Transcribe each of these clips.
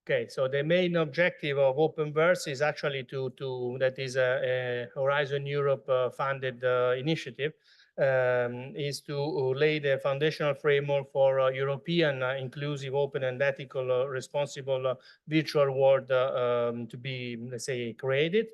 Okay, so the main objective of OPENVERSE is actually that is a Horizon Europe funded initiative, is to lay the foundational framework for European inclusive, open and ethical, responsible virtual world to be, let's say, created,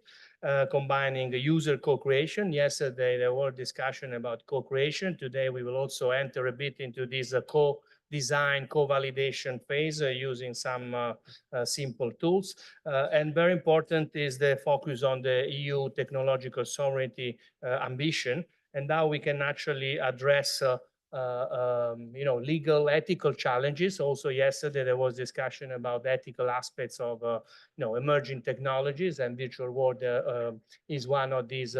combining the user co-creation. Yesterday, there was discussion about co-creation. Today, we will also enter a bit into this co-design, co-validation phase using some simple tools. And very important is the focus on the EU technological sovereignty ambition, and how we can actually address legal, ethical challenges. Also, yesterday there was discussion about ethical aspects of emerging technologies, and virtual world is one of these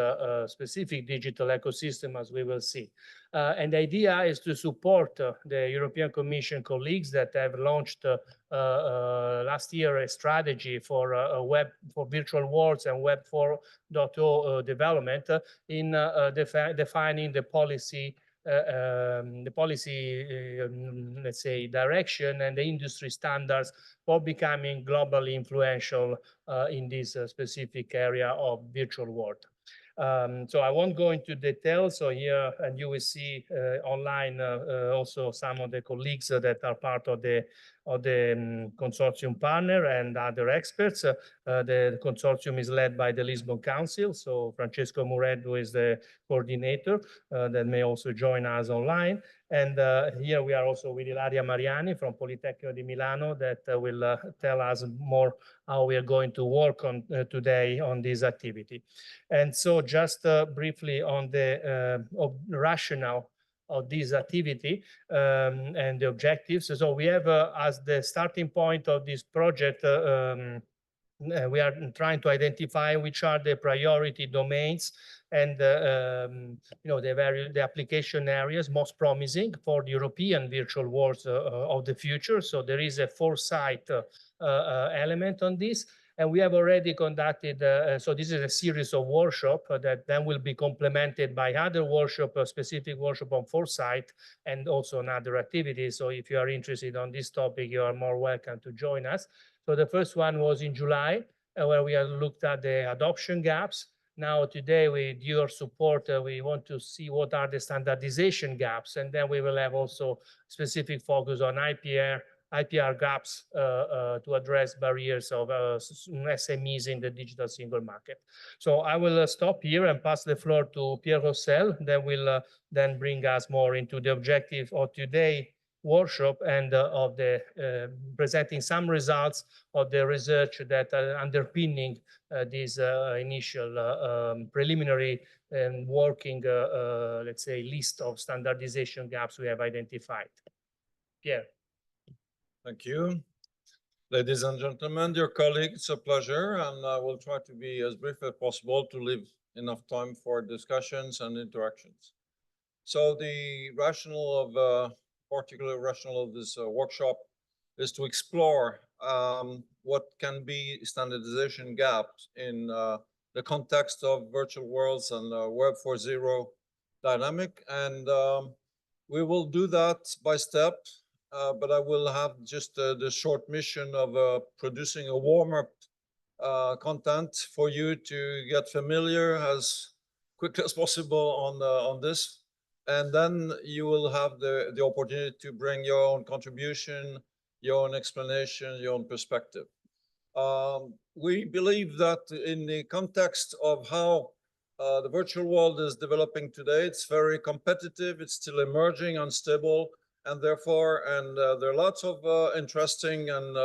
specific digital ecosystem, as we will see. And the idea is to support the European Commission colleagues that have launched last year a strategy for virtual worlds and Web 4.0 development in defining the policy, let's say, direction and the industry standards for becoming globally influential in this specific area of virtual world. So I won't go into details. So here, and you will see online also some of the colleagues that are part of the consortium partner and other experts. The consortium is led by the Lisbon Council. So Francesco Mureddu is the coordinator that may also join us online. And here we are also with Ilaria Mariani from Politecnico di Milano that will tell us more how we are going to work on today on this activity. And so just briefly on the rationale of this activity and the objectives. So we have as the starting point of this project, we are trying to identify which are the priority domains and the application areas most promising for the European virtual worlds of the future. So there is a foresight element on this. And we have already conducted, so this is a series of workshops that then will be complemented by other workshops, a specific workshop on foresight, and also on other activities. So if you are interested on this topic, you are more welcome to join us. So the first one was in July, where we have looked at the adoption gaps. Now today, with your support, we want to see what are the standardization gaps, and then we will have also specific focus on IPR gaps to address barriers of SMEs in the digital single market. So I will stop here and pass the floor to Pierre Rossel, that will then bring us more into the objective of today's workshop and of the presenting some results of the research that are underpinning this initial preliminary and working, let's say, list of standardization gaps we have identified. Pierre. Thank you. Ladies and gentlemen, dear colleagues, it's a pleasure, and I will try to be as brief as possible to leave enough time for discussions and interactions. So the particular rationale of this workshop is to explore what can be standardization gaps in the context of virtual worlds and Web 4.0 dynamic. And we will do that by step. But I will have just the short mission of producing a warm-up content for you to get familiar as quickly as possible on this. And then you will have the opportunity to bring your own contribution, your own explanation, your own perspective. We believe that in the context of how the virtual world is developing today, it's very competitive, it's still emerging, unstable, and therefore, there are lots of interesting and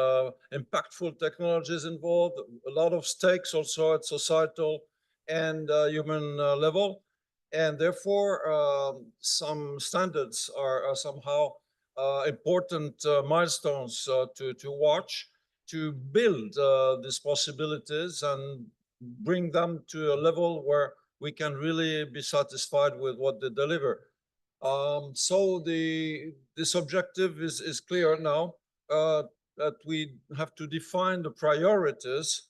impactful technologies involved, a lot of stakes also at societal and human level. And therefore, some standards are somehow important milestones to watch, to build these possibilities and bring them to a level where we can really be satisfied with what they deliver. So this objective is clear now, that we have to define the priorities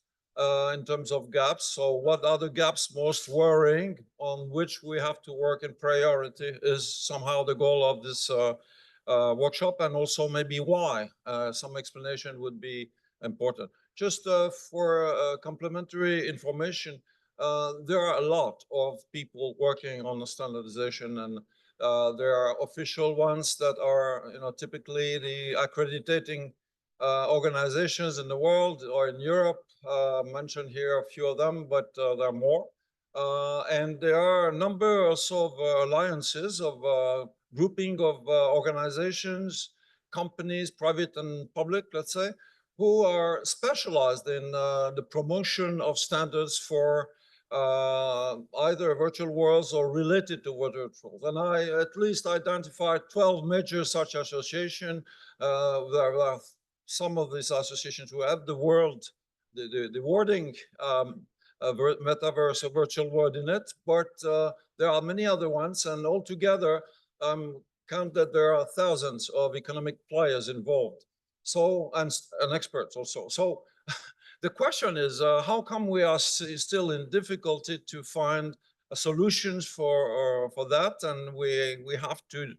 in terms of gaps. So what are the gaps most worrying, on which we have to work in priority, is somehow the goal of this workshop, and also maybe why. Some explanation would be important. Just for complementary information, there are a lot of people working on the standardization, and there are official ones that are, typically the accrediting organizations in the world or in Europe. Mentioned here a few of them, but there are more. And there are a number also of alliances of grouping of organizations, companies, private and public, let's say, who are specialized in the promotion of standards for either virtual worlds or related to virtual worlds. And I at least identified 12 major such associations. There are some of these associations who have the wording metaverse or virtual world in it, but there are many other ones, and altogether count that there are thousands of economic players involved, so and experts also. So the question is, how come we are still in difficulty to find solutions for that? And we have to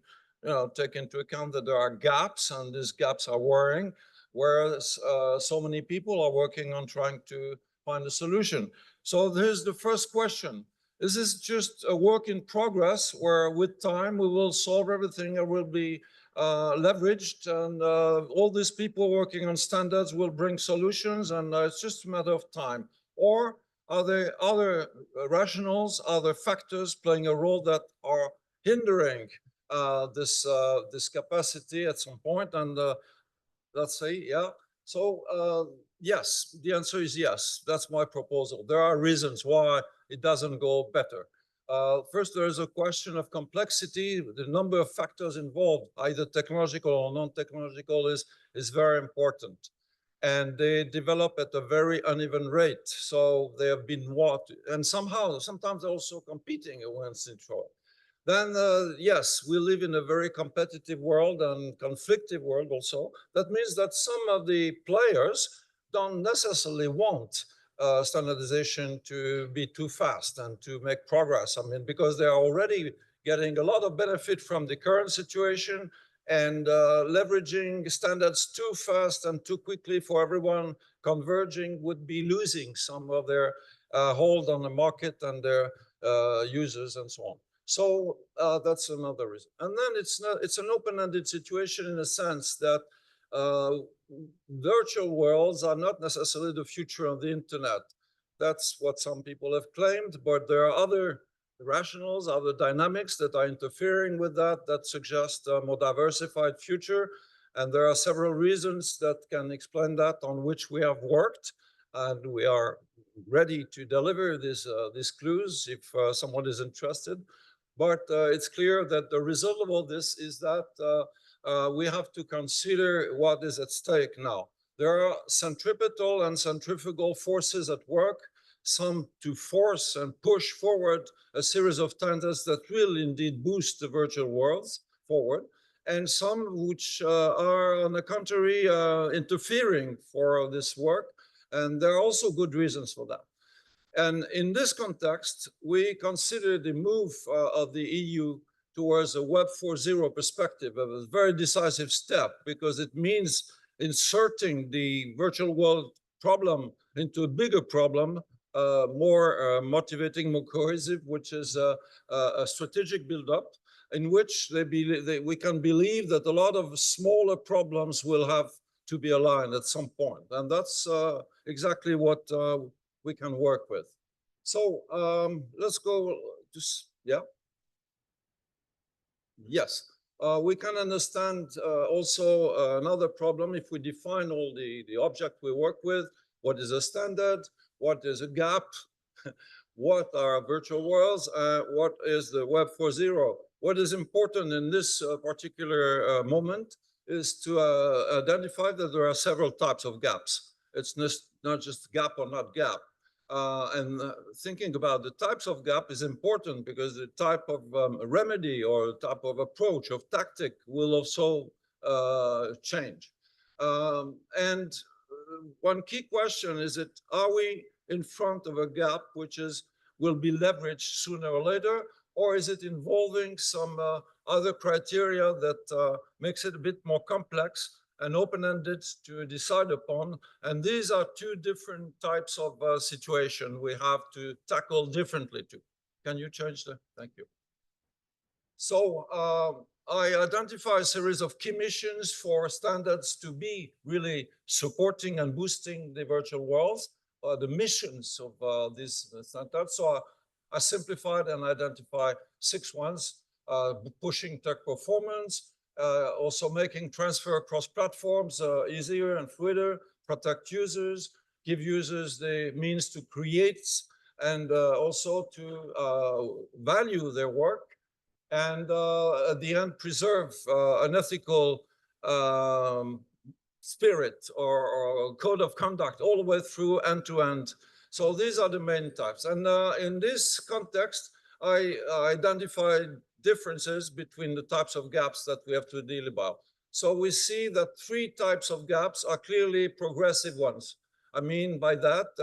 take into account that there are gaps, and these gaps are worrying, whereas so many people are working on trying to find a solution. So here's the first question. Is this just a work in progress where with time we will solve everything and will be leveraged, and all these people working on standards will bring solutions, and it's just a matter of time? Or are there other rationales, other factors playing a role that are hindering this capacity at some point? And let's say, yeah. So yes, the answer is yes. That's my proposal. There are reasons why it doesn't go better. First, there is a question of complexity. The number of factors involved, either technological or non-technological, is very important. And they develop at a very uneven rate. So they have been and sometimes also competing against each other. Then, yes, we live in a very competitive world and conflictive world also. That means that some of the players don't necessarily want standardization to be too fast and to make progress. I mean, because they are already getting a lot of benefit from the current situation, and leveraging standards too fast and too quickly for everyone converging would be losing some of their hold on the market and their users and so on. So that's another reason. And then it's an open-ended situation in a sense that virtual worlds are not necessarily the future of the internet. That's what some people have claimed, but there are other rationales, other dynamics that are interfering with that suggest a more diversified future. And there are several reasons that can explain that, on which we have worked, and we are ready to deliver these clues if someone is interested. But it's clear that the result of all this is that we have to consider what is at stake now. There are centripetal and centrifugal forces at work, some to force and push forward a series of standards that will indeed boost the virtual worlds forward, and some which are, on the contrary, interfering for this work. And there are also good reasons for that. And in this context, we consider the move of the EU towards a Web 4.0 perspective as a very decisive step, because it means inserting the virtual world problem into a bigger problem, more motivating, more cohesive, which is a strategic buildup in which we can believe that a lot of smaller problems will have to be aligned at some point. And that's exactly what we can work with. So let's go to, yeah. Yes, we can understand also another problem if we define all the object we work with. What is a standard? What is a gap? What are virtual worlds? What is the Web 4.0? What is important in this particular moment is to identify that there are several types of gaps. It's not just gap or not gap. And thinking about the types of gap is important, because the type of remedy or type of approach of tactic will also change. And one key question is that, are we in front of a gap which will be leveraged sooner or later, or is it involving some other criteria that makes it a bit more complex and open-ended to decide upon? And these are two different types of situation we have to tackle differently too. Can you change the, thank you. So I identify a series of key missions for standards to be really supporting and boosting the virtual worlds, the missions of these standards. So I simplified and identified 6 ones, pushing tech performance, also making transfer across platforms easier and fluider, protect users, give users the means to create and also to value their work, and at the end preserve an ethical spirit or code of conduct all the way through end to end. So these are the main types. And in this context, I identified differences between the types of gaps that we have to deal about. So we see that 3 types of gaps are clearly progressive ones. I mean by that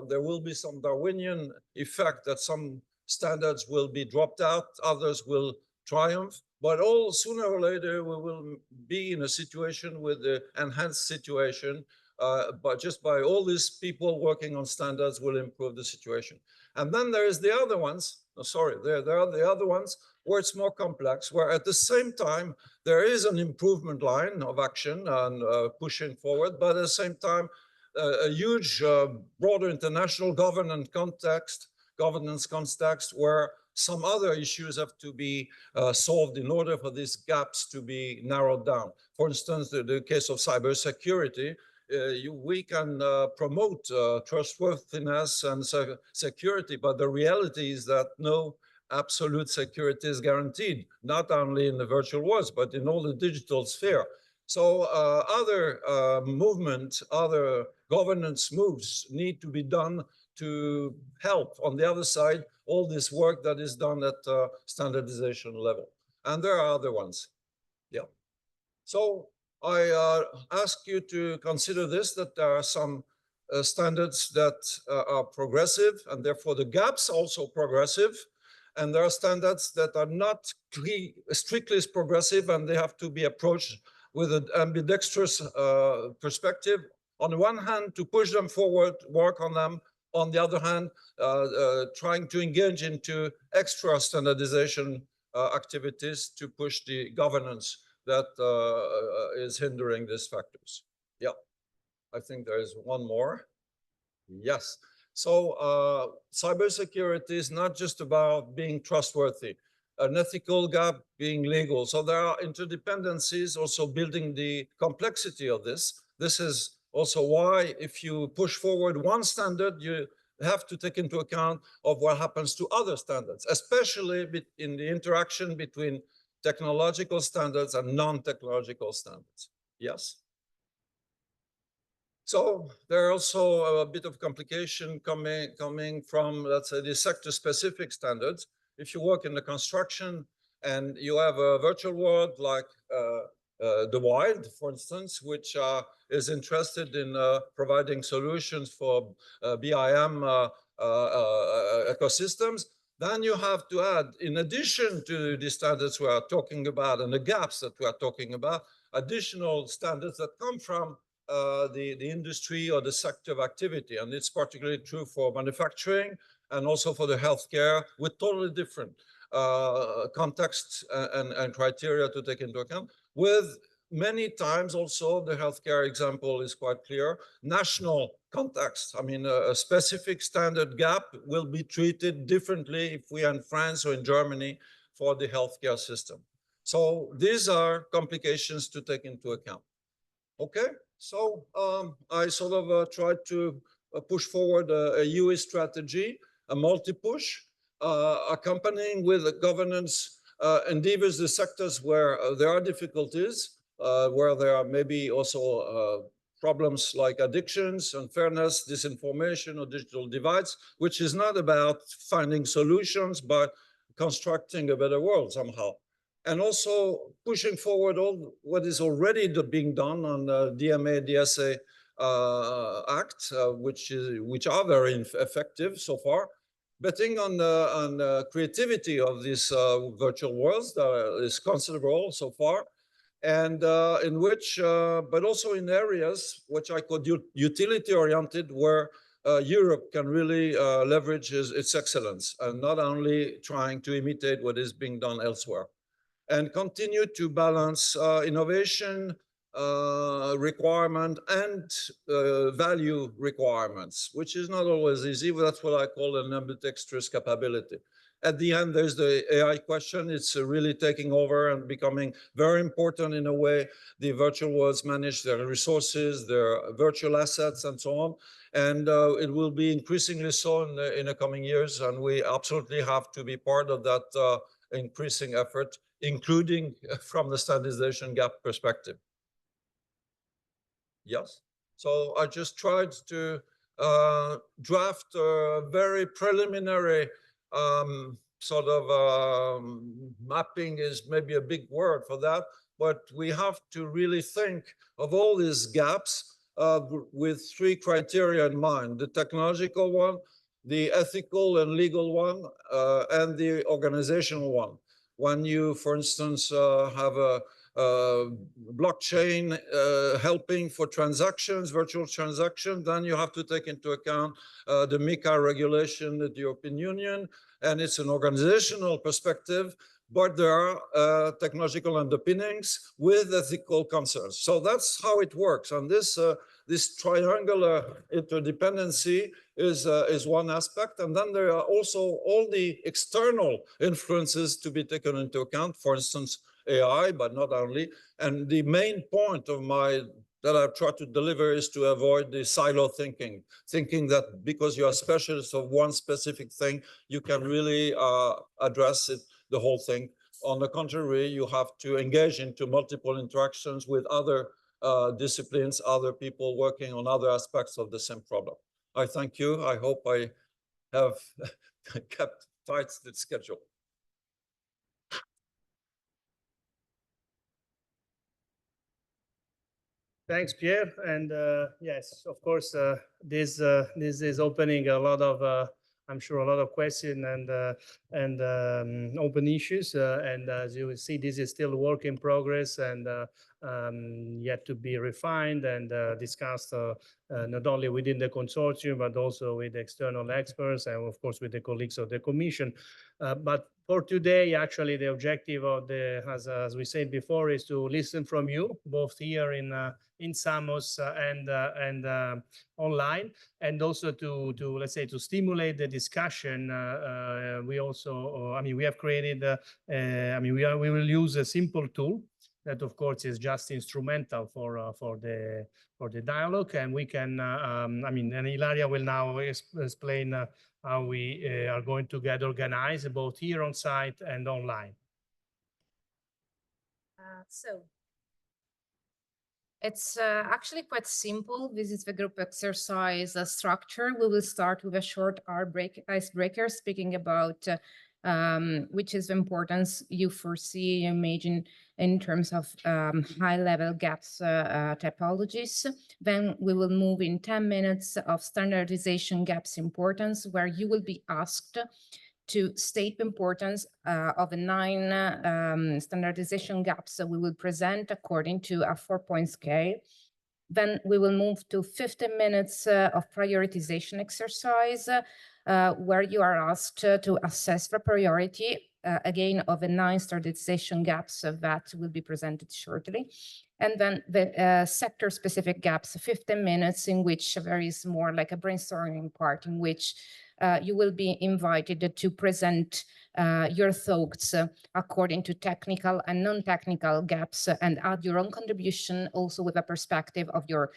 there will be some Darwinian effect, that some standards will be dropped out, others will triumph, but all sooner or later we will be in a situation with the enhanced situation, but just by all these people working on standards will improve the situation. And then there is the other ones, there are the other ones where it's more complex, where at the same time there is an improvement line of action and pushing forward, but at the same time a huge broader international governance context where some other issues have to be solved in order for these gaps to be narrowed down. For instance, the case of cybersecurity, we can promote trustworthiness and security, but the reality is that no absolute security is guaranteed, not only in the virtual worlds, but in all the digital sphere. So other movement, other governance moves need to be done to help on the other side all this work that is done at standardization level. And there are other ones. Yeah. So I ask you to consider this, that there are some standards that are progressive, and therefore the gaps also progressive. And there are standards that are not strictly progressive, and they have to be approached with an ambidextrous perspective. On the one hand, to push them forward, work on them. On the other hand, trying to engage into extra standardization activities to push the governance that is hindering these factors. Yeah, I think there is one more. Yes. So cybersecurity is not just about being trustworthy, an ethical gap being legal. So there are interdependencies also building the complexity of this. This is also why if you push forward one standard, you have to take into account of what happens to other standards, especially in the interaction between technological standards and non-technological standards. Yes? So there are also a bit of complication coming from, let's say, the sector-specific standards. If you work in the construction and you have a virtual world like the Wild, for instance, which is interested in providing solutions for BIM ecosystems, then you have to add, in addition to the standards we are talking about and the gaps that we are talking about, additional standards that come from the industry or the sector of activity. And it's particularly true for manufacturing and also for the healthcare, with totally different contexts and criteria to take into account. With many times also, the healthcare example is quite clear, national context. I mean, a specific standard gap will be treated differently if we are in France or in Germany for the healthcare system. So these are complications to take into account. Okay, so I sort of tried to push forward a UE strategy, a multi-push, accompanying with the governance endeavors, the sectors where there are difficulties, where there are maybe also problems like addictions, unfairness, disinformation, or digital divides, which is not about finding solutions, but constructing a better world somehow. And also pushing forward all what is already being done on the DMA, DSA Act, which are very effective so far. betting on the creativity of these virtual worlds that is considerable so far, and in which, but also in areas which I call utility-oriented, where Europe can really leverage its excellence, and not only trying to imitate what is being done elsewhere, and continue to balance innovation requirement and value requirements, which is not always easy, but that's what I call an ambidextrous capability. At the end, there's the AI question. It's really taking over and becoming very important in a way. The virtual worlds manage their resources, their virtual assets, and so on. And it will be increasingly so in the coming years. And we absolutely have to be part of that increasing effort, including from the standardization gap perspective. Yes. So I just tried to draft a very preliminary sort of mapping is maybe a big word for that, but we have to really think of all these gaps with three criteria in mind: the technological one, the ethical and legal one, and the organizational one. When you, for instance, have a blockchain helping for transactions, virtual transactions, then you have to take into account the MiCA regulation at the European Union, and it's an organizational perspective, but there are technological underpinnings with ethical concerns. So that's how it works. And this triangular interdependency is one aspect. And then there are also all the external influences to be taken into account, for instance, AI, but not only. And the main point of that I've tried to deliver is to avoid the silo thinking that because you're a specialist of one specific thing, you can really address the whole thing. On the contrary, you have to engage into multiple interactions with other disciplines, other people working on other aspects of the same problem. I thank you. I hope I have kept tight the schedule. Thanks, Pierre. And yes, of course, this is opening a lot of, I'm sure, a lot of questions and open issues. And as you will see, this is still a work in progress and yet to be refined and discussed not only within the consortium, but also with external experts and, of course, with the colleagues of the Commission. But for today, actually, the objective of as we said before, is to listen from you, both here in Samos and online, and also to let's say to stimulate the discussion. We also, I mean, we have created, I mean, we will use a simple tool that, of course, is just instrumental for the dialogue, and we can, I mean, and Ilaria will now explain how we are going to get organized both here on site and online. So it's actually quite simple. This is the group exercise structure. We will start with a short icebreaker, speaking about which is the importance you foresee, you imagine in terms of high-level gaps typologies. Then we will move in 10 minutes of standardization gaps importance, where you will be asked to state the importance of the 9 standardization gaps that we will present according to a 4-point scale. Then we will move to 15 minutes of prioritization exercise, where you are asked to assess the priority, again, of the 9 standardization gaps that will be presented shortly. And then the sector-specific gaps, 15 minutes, in which there is more like a brainstorming part, in which you will be invited to present your thoughts according to technical and non-technical gaps, and add your own contribution also with a perspective of your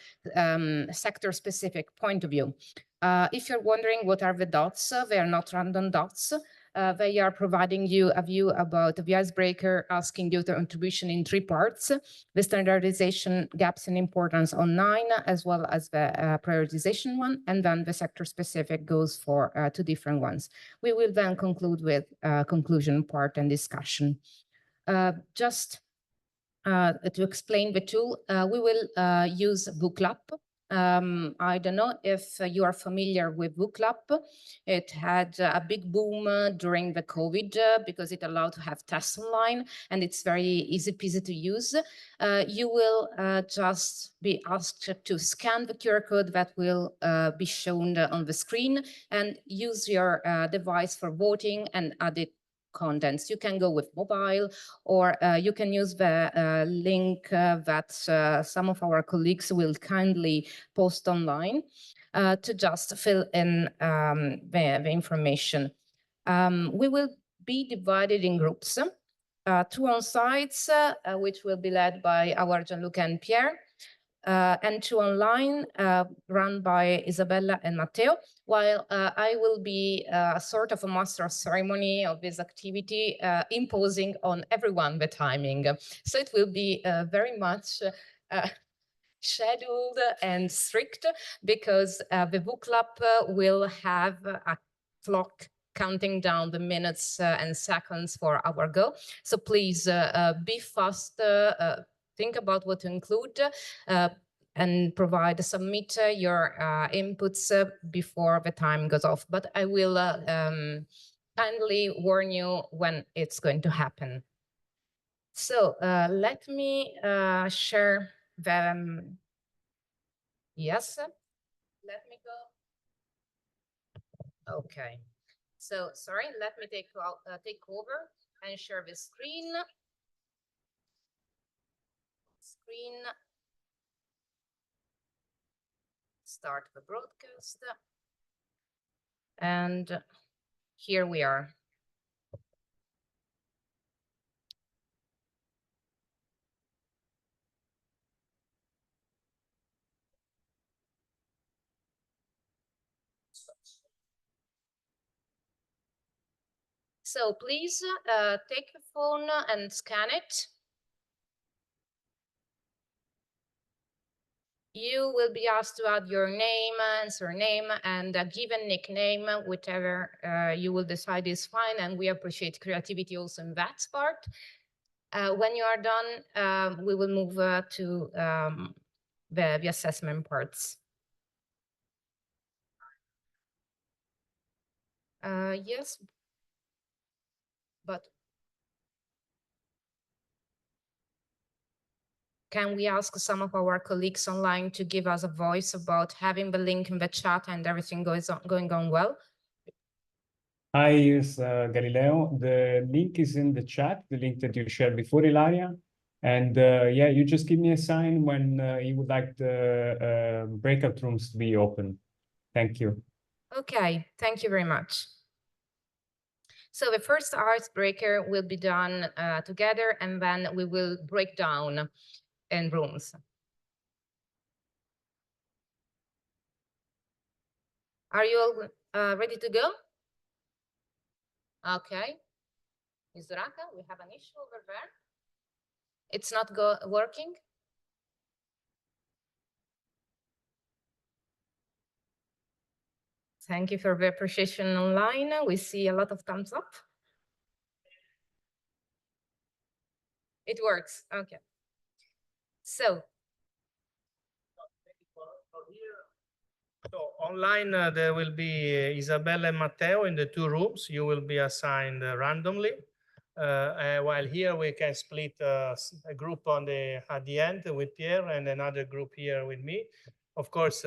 sector-specific point of view. If you're wondering what are the dots, they are not random dots. They are providing you a view about the icebreaker, asking you the contribution in 3 parts: the standardization gaps in importance on 9, as well as the prioritization one, and then the sector-specific goes for 2 different ones. We will then conclude with conclusion part and discussion. Just to explain the tool, we will use Booklab. I don't know if you are familiar with WooClap. It had a big boom during the COVID because it allowed to have tests online, and it's very easy peasy to use. You will just be asked to scan the QR code that will be shown on the screen and use your device for voting and add it contents. You can go with mobile, or you can use the link that some of our colleagues will kindly post online to just fill in the information. We will be divided in groups, 2 on sites, which will be led by our Gianluca and Pierre, and 2 online, run by Isabella and Matteo, while I will be a sort of a master of ceremony of this activity, imposing on everyone the timing. So it will be very much scheduled and strict, because the book club will have a clock counting down the minutes and seconds for our go. So please be fast, think about what to include, and submit your inputs before the time goes off. But I will kindly warn you when it's going to happen. So let me share them. Yes, let me go. Okay. So sorry, let me take over and share the screen. Start the broadcast. And here we are. So please take the phone and scan it. You will be asked to add your name and surname and a given nickname, whichever you will decide is fine. And we appreciate creativity also in that part. When you are done, we will move to the assessment parts. Yes, but can we ask some of our colleagues online to give us a voice about having the link in the chat and everything going on well? Hi, yes, Galileo. The link is in the chat, the link that you shared before, Ilaria. And yeah, you just give me a sign when you would like the breakout rooms to be open. Thank you. Okay, thank you very much. So the first icebreaker will be done together, and then we will break down in rooms. Are you all ready to go? Okay. Ms. Raka, we have an issue over there. It's not working? Thank you for the appreciation online. We see a lot of thumbs up. It works, okay. So online, there will be Isabella and Matteo in the 2 rooms. You will be assigned randomly. While here we can split a group at the end with Pierre and another group here with me. Of course,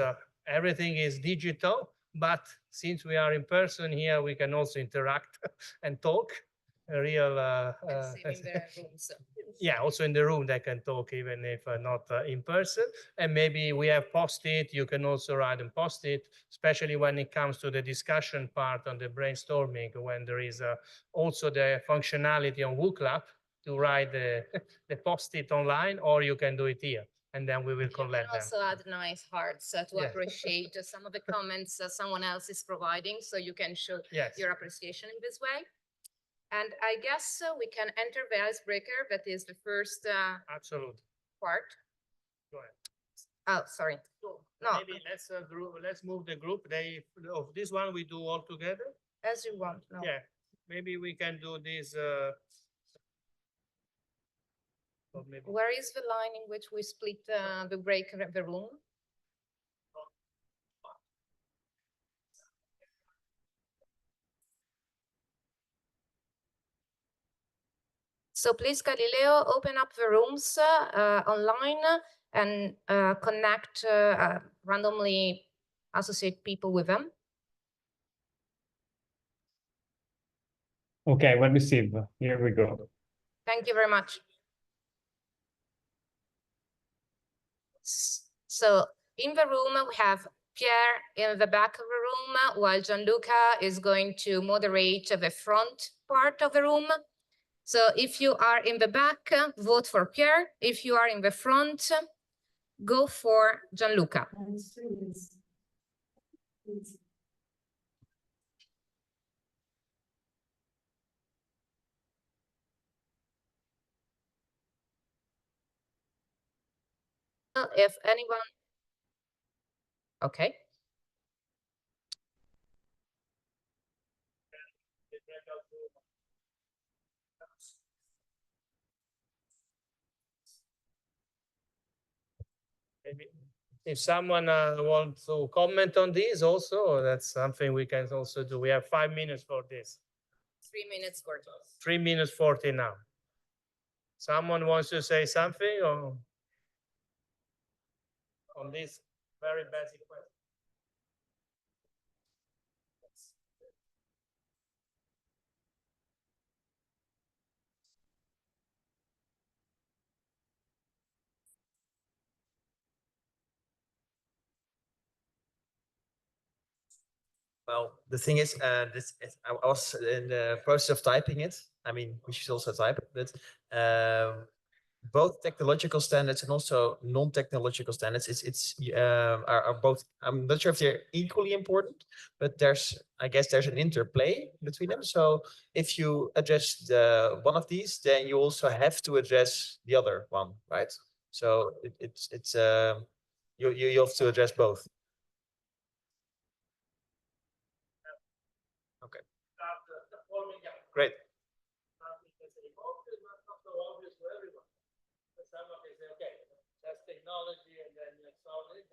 everything is digital, but since we are in person here, we can also interact and talk. Yeah, also in the room they can talk even if not in person. And maybe we have post-it, you can also write and post-it, especially when it comes to the discussion part on the brainstorming, when there is also the functionality on WooClap to write the post-it online, or you can do it here. And then we will collect them. You can also add nice hearts to appreciate some of the comments someone else is providing, so you can show your appreciation in this way. And I guess we can enter the icebreaker. That is the first part. Go ahead. Oh, sorry. No. Maybe let's move the group. This one we do all together. As you want. No. Yeah. Maybe we can do this. Where is the line in which we split the room? So please, Galileo, open up the rooms online and connect, randomly associate people with them. Okay, well received. Here we go. Thank you very much. So in the room, we have Pierre in the back of the room, while Gianluca is going to moderate the front part of the room. So if you are in the back, vote for Pierre. If you are in the front, go for Gianluca. If anyone, okay. Maybe if someone wants to comment on this also, that's something we can also do. We have 5 minutes for this. 3 minutes, 40. 3 minutes 40 now. Someone wants to say something or on this very basic question? Well, the thing is, I was in the process of typing it. I mean, we should also type it, but both technological standards and also non-technological standards, are both. I'm not sure if they're equally important, but I guess there's an interplay between them. So if you address one of these, then you also have to address the other one, right? So you have to address both. Okay. Great. That's technology, and then solve it.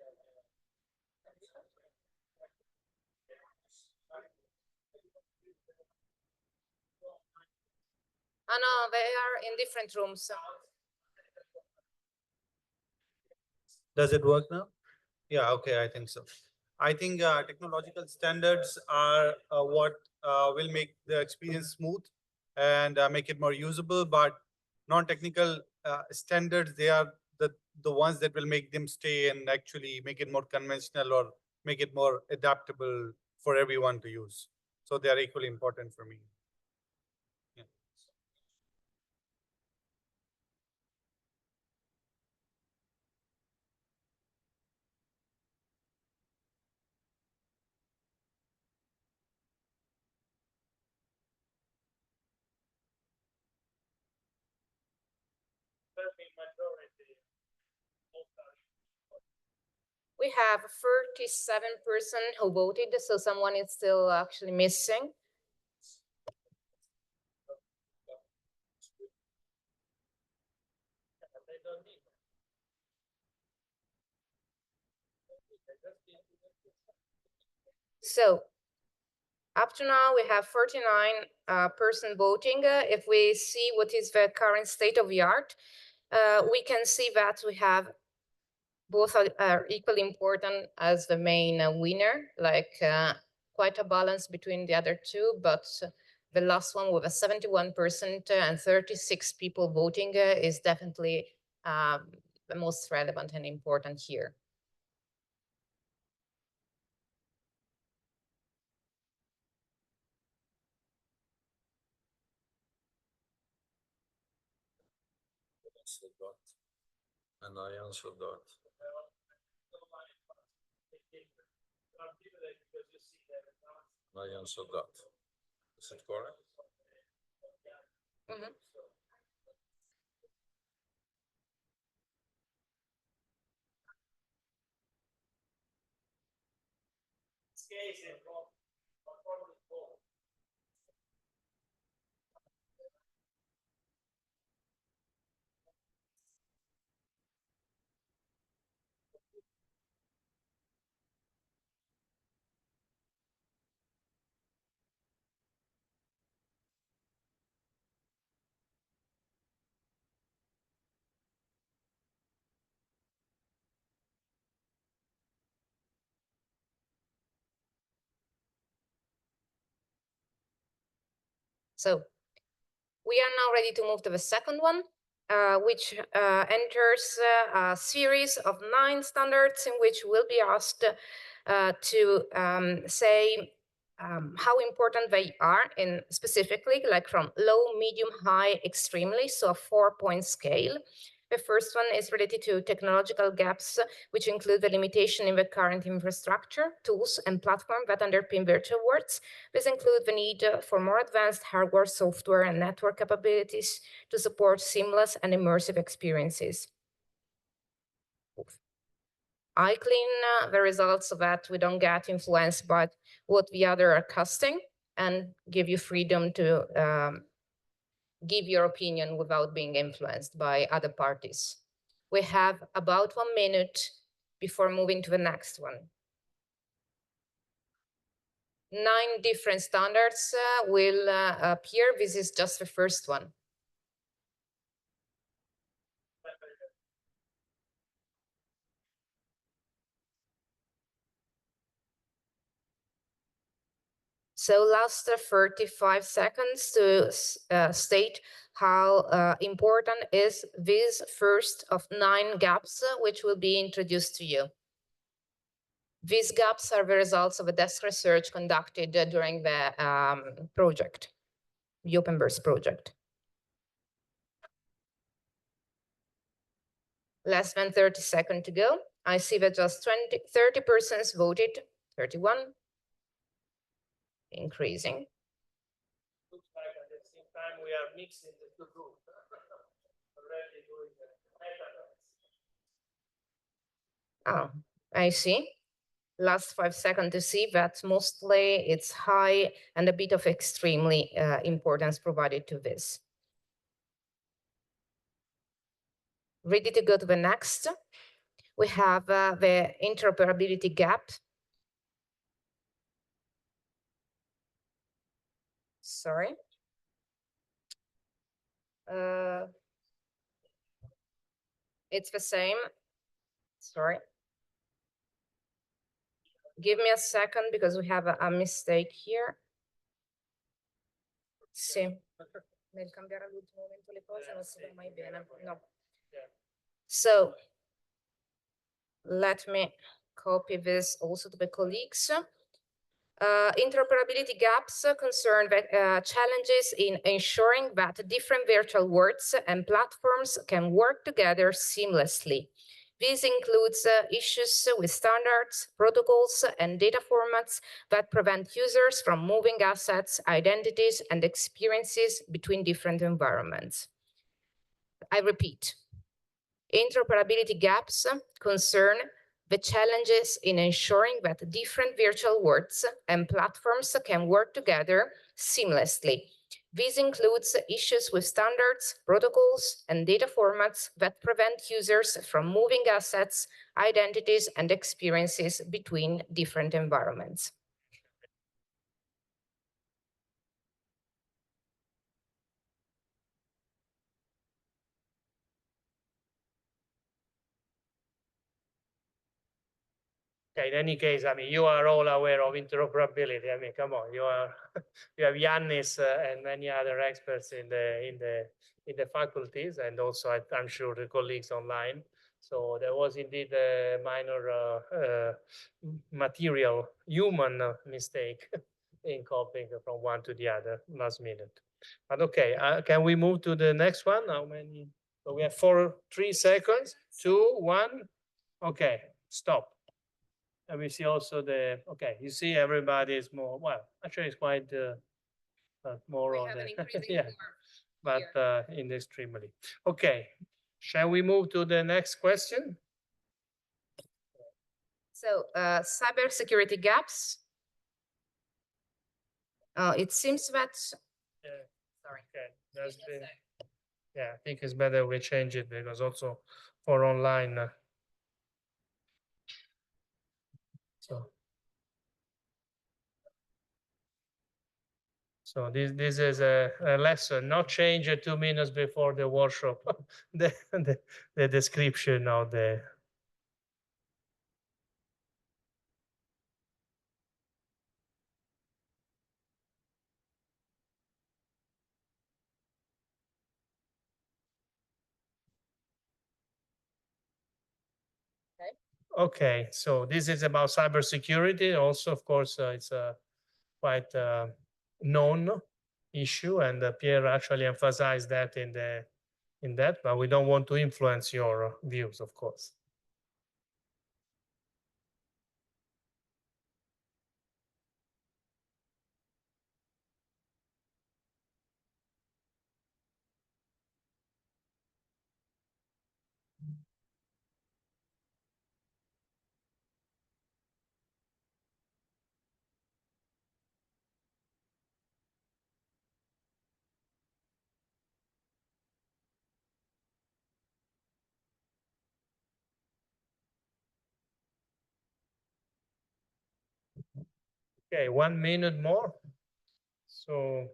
Oh no, they are in different rooms. Does it work now? Yeah, okay, I think so. I think technological standards are what will make the experience smooth and make it more usable, but non-technical standards, they are the ones that will make them stay and actually make it more conventional or make it more adaptable for everyone to use. So they are equally important for me. Yeah. We have 37% who voted, so someone is still actually missing. So up to now, we have 49% voting. If we see what is the current state of the art, we can see that we have both are equally important as the main winner, like quite a balance between the other two, but the last one with a 71% and 36 people voting is definitely the most relevant and important here. And I answered that. I answered that. Is it correct? Mm-hmm. So we are now ready to move to the second one, which enters a series of 9 standards in which we'll be asked to say how important they are, in specifically like from low, medium, high, extremely, so a 4-point scale. The first one is related to technological gaps, which include the limitation in the current infrastructure, tools, and platform that underpin virtual worlds. This include the need for more advanced hardware, software, and network capabilities to support seamless and immersive experiences. I clean the results so that we don't get influenced by what the other are casting, and give you freedom to give your opinion without being influenced by other parties. We have about 1 minute before moving to the next one. 9 different standards will appear. This is just the first one. So last 35 seconds to state how important is this first of 9 gaps which will be introduced to you. These gaps are the results of a desk research conducted during the project, the OPENVERSE project. Less than 30 seconds to go. I see that just 30 persons voted, 31. Increasing. Looks like at the same time we are mixing the two groups. Oh, I see. Last 5 seconds to see that mostly it's high and a bit of extremely importance provided to this. Ready to go to the next. We have the interoperability gap. Sorry. It's the same. Sorry. Give me a second because we have a mistake here. Sì. Nel cambiare all'ultimo momento le cose non si va mai bene. No. So let me copy this also to the colleagues. Interoperability gaps concern challenges in ensuring that different virtual worlds and platforms can work together seamlessly. This includes issues with standards, protocols, and data formats that prevent users from moving assets, identities, and experiences between different environments. I repeat, interoperability gaps concern the challenges in ensuring that different virtual worlds and platforms can work together seamlessly. This includes issues with standards, protocols, and data formats that prevent users from moving assets, identities, and experiences between different environments. Okay, in any case, I mean, you are all aware of interoperability. I mean, come on, you are you have Yannis and many other experts in the faculties, and also I'm sure the colleagues online. So there was indeed a minor material human mistake in copying from one to the other last minute. But okay, can we move to the next one? How many? So we have 3 seconds, 2, 1. Okay, stop. And we see also okay, you see everybody is more, well, actually it's quite more on the, yeah, but in extremely. Okay, shall we move to the next question? So cybersecurity gaps. It seems that, sorry. Okay, yeah, I think it's better we change it because also for online. So this is a lesson, not change it 2 minutes before the workshop, the description of the. Okay, so this is about cybersecurity. Also, of course, it's a quite known issue, and Pierre actually emphasized that in that, but we don't want to influence your views, of course. Okay, 1 minute more. So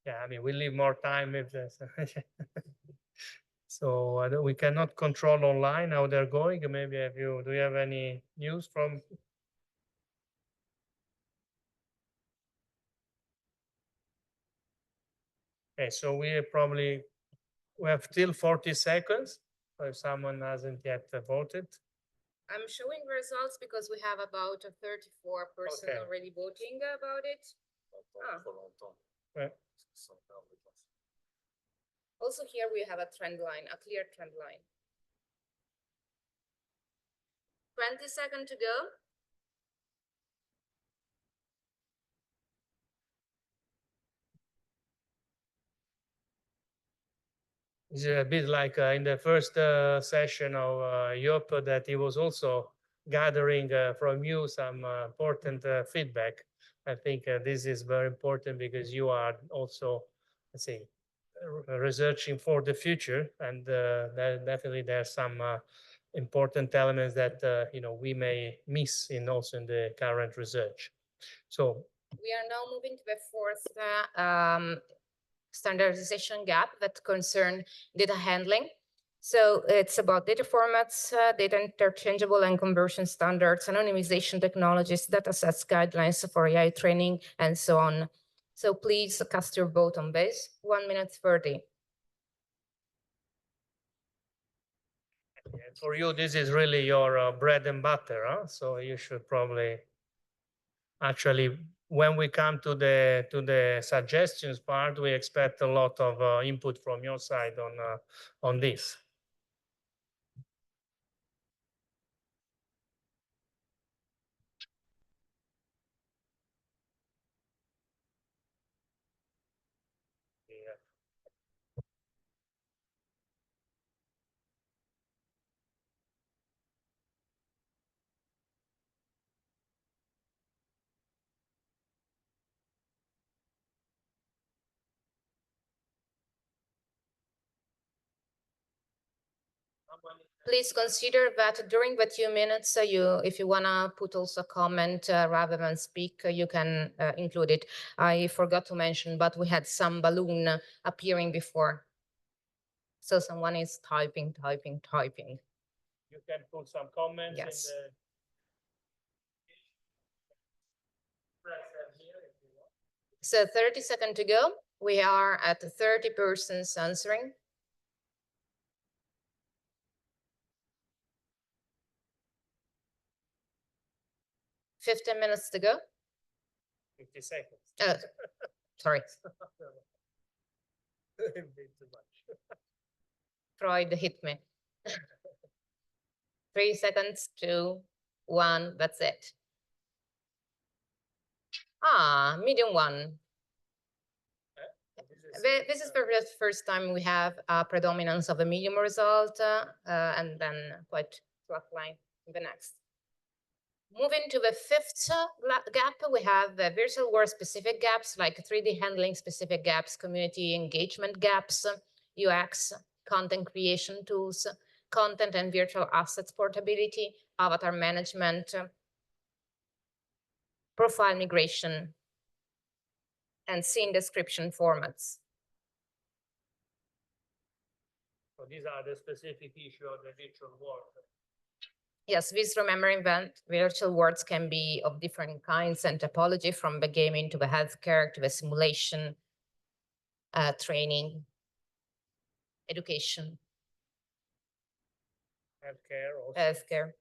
yeah, I mean, we leave more time if there's so we cannot control online how they're going. Maybe do you have any news from? Okay, so we have still 40 seconds. If someone hasn't yet voted. I'm showing results because we have about 34% Okay. already voting about it. Yeah. Also here we have a trend line, a clear trend line. 20 seconds to go. It's a bit like in the first session of Joop, that he was also gathering from you some important feedback. I think this is very important because you are also, let's say, researching for the future, and definitely there's some important elements that we may miss also in the current research. So we are now moving to the fourth standardization gap that concern data handling. So it's about data formats, data interchangeable and conversion standards, anonymization technologies, data sets guidelines for AI training, and so on. So please cast your vote on this. 1 minute 30. For you, this is really your bread and butter, huh? So you should probably actually, when we come to the suggestions part, we expect a lot of input from your side on this. Yeah. Please consider that during the 2 minutes, if you wanna put also a comment rather than speak, you can include it. I forgot to mention, but we had some balloon appearing before. So someone is typing. You can put some comments Yes. in the press here if you want. So 30 seconds to go. We are at 30 persons answering. 15 minutes to go. 50 seconds. Oh, sorry. A bit too much. Freud hit me. 3 seconds, 2, 1, that's it. Medium one. This is the first time we have a predominance of a medium result, and then quite flat line in the next. Moving to the fifth gap, we have the virtual world specific gaps like 3D handling specific gaps, community engagement gaps, UX, content creation tools, content and virtual assets portability, avatar management, profile migration, and scene description formats. So these are the specific issue of the virtual world. Yes, please remembering that virtual worlds can be of different kinds and topology, from the gaming to the healthcare to the simulation. training, education, Healthcare also. healthcare.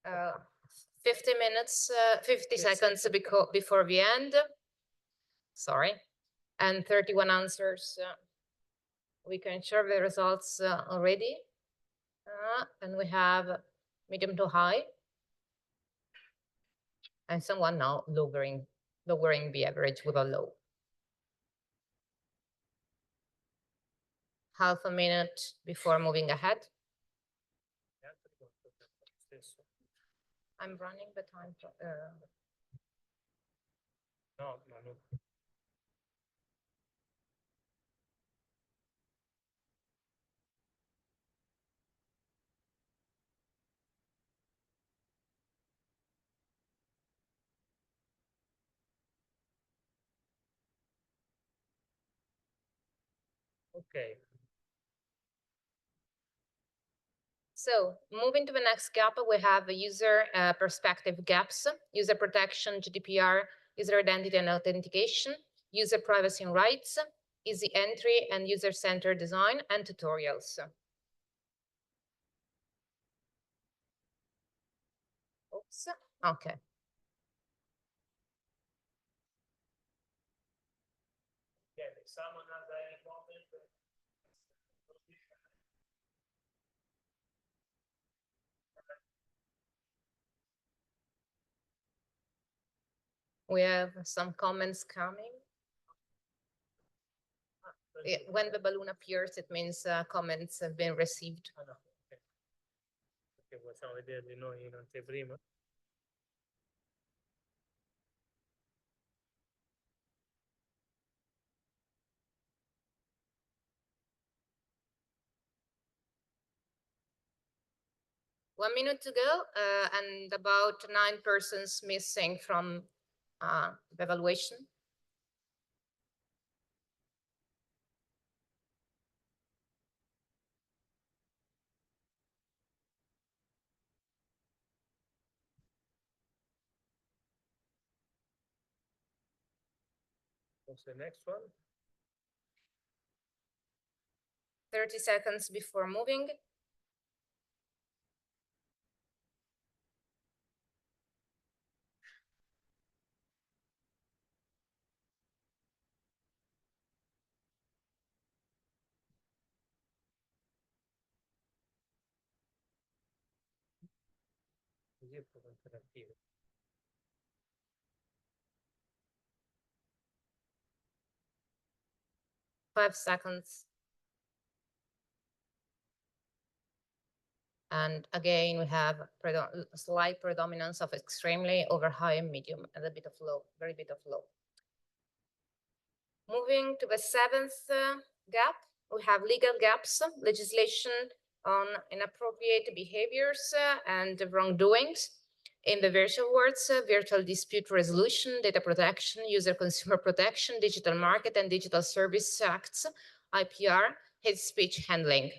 Uh, 50 minutes, 50 seconds before the end. Sorry. And 31 answers. We can share the results already. And we have medium to high. And someone now lowering the average with a low. Half a minute before moving ahead. I'm running the time. No. Okay. So moving to the next gap, we have user perspective gaps, user protection, GDPR, user identity and authentication, user privacy and rights, easy entry and user-centered design, and tutorials. Oops, okay. We have some comments coming. When the balloon appears, it means comments have been received. Perché possiamo vederli noi in anteprima. One minute to go, and about 9 persons missing from the evaluation. What's the next one? 30 seconds before moving. Così è proprio interattivo. 5 seconds. And again, we have a slight predominance of extremely over high and medium and a bit of low, very bit of low. Moving to the 7th gap, we have legal gaps, legislation on inappropriate behaviors and wrongdoings. In the virtual worlds, virtual dispute resolution, data protection, user consumer protection, digital market and digital service acts, IPR, hate speech handling.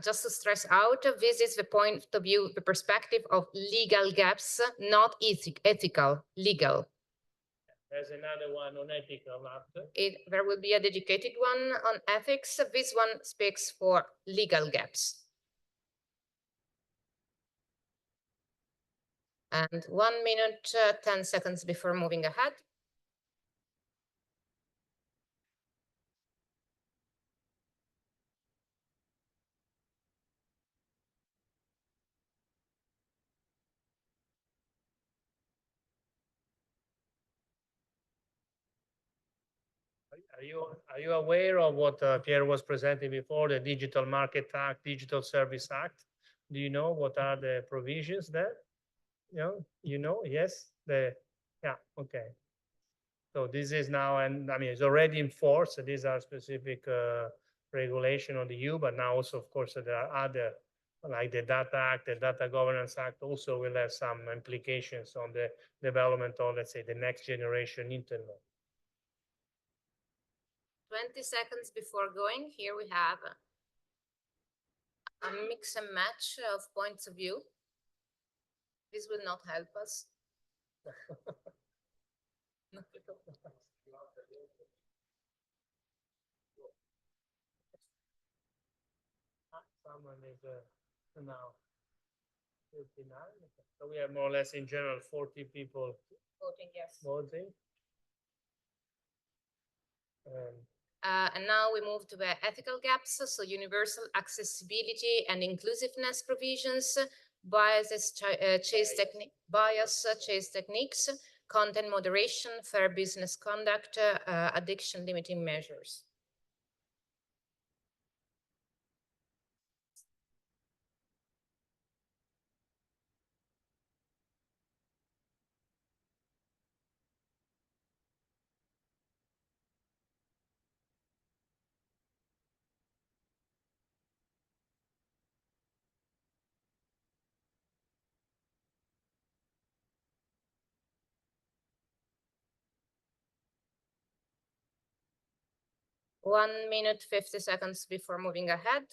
Just to stress out, this is the point of view, the perspective of legal gaps, not ethical, legal. There's another one on ethical after. There will be a dedicated one on ethics. This one speaks for legal gaps. And 1 minute, 10 seconds before moving ahead. Are you aware of what Pierre was presenting before, the Digital Market Act, Digital Service Act? Do you know what are the provisions there? You know, yes, the Yeah, okay. So this is now, and I mean, it's already in force. So these are specific regulation on the EU, but now also, of course, there are other, like the Data Act, the Data Governance Act also will have some implications on the development of, let's say, the next generation internet. 20 seconds before going, here we have a mix and match of points of view. This will not help us. Someone is now 59. So we have more or less in general 40 people Voting yes. voting. And now we move to the ethical gaps, so universal accessibility and inclusiveness provisions, bias chase techniques, content moderation, fair business conduct, addiction limiting measures. One minute, 50 seconds before moving ahead.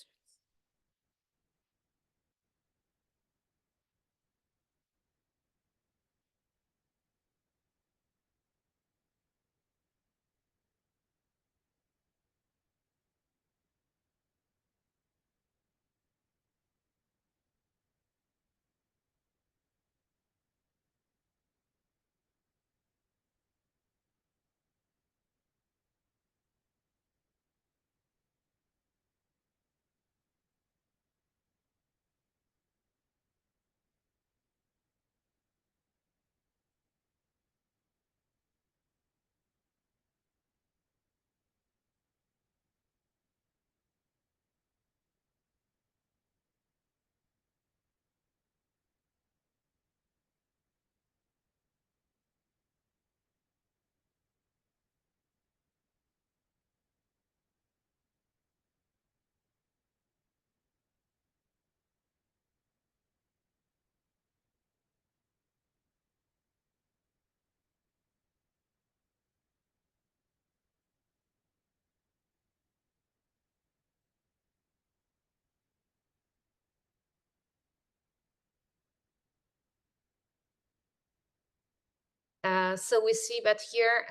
So we see that here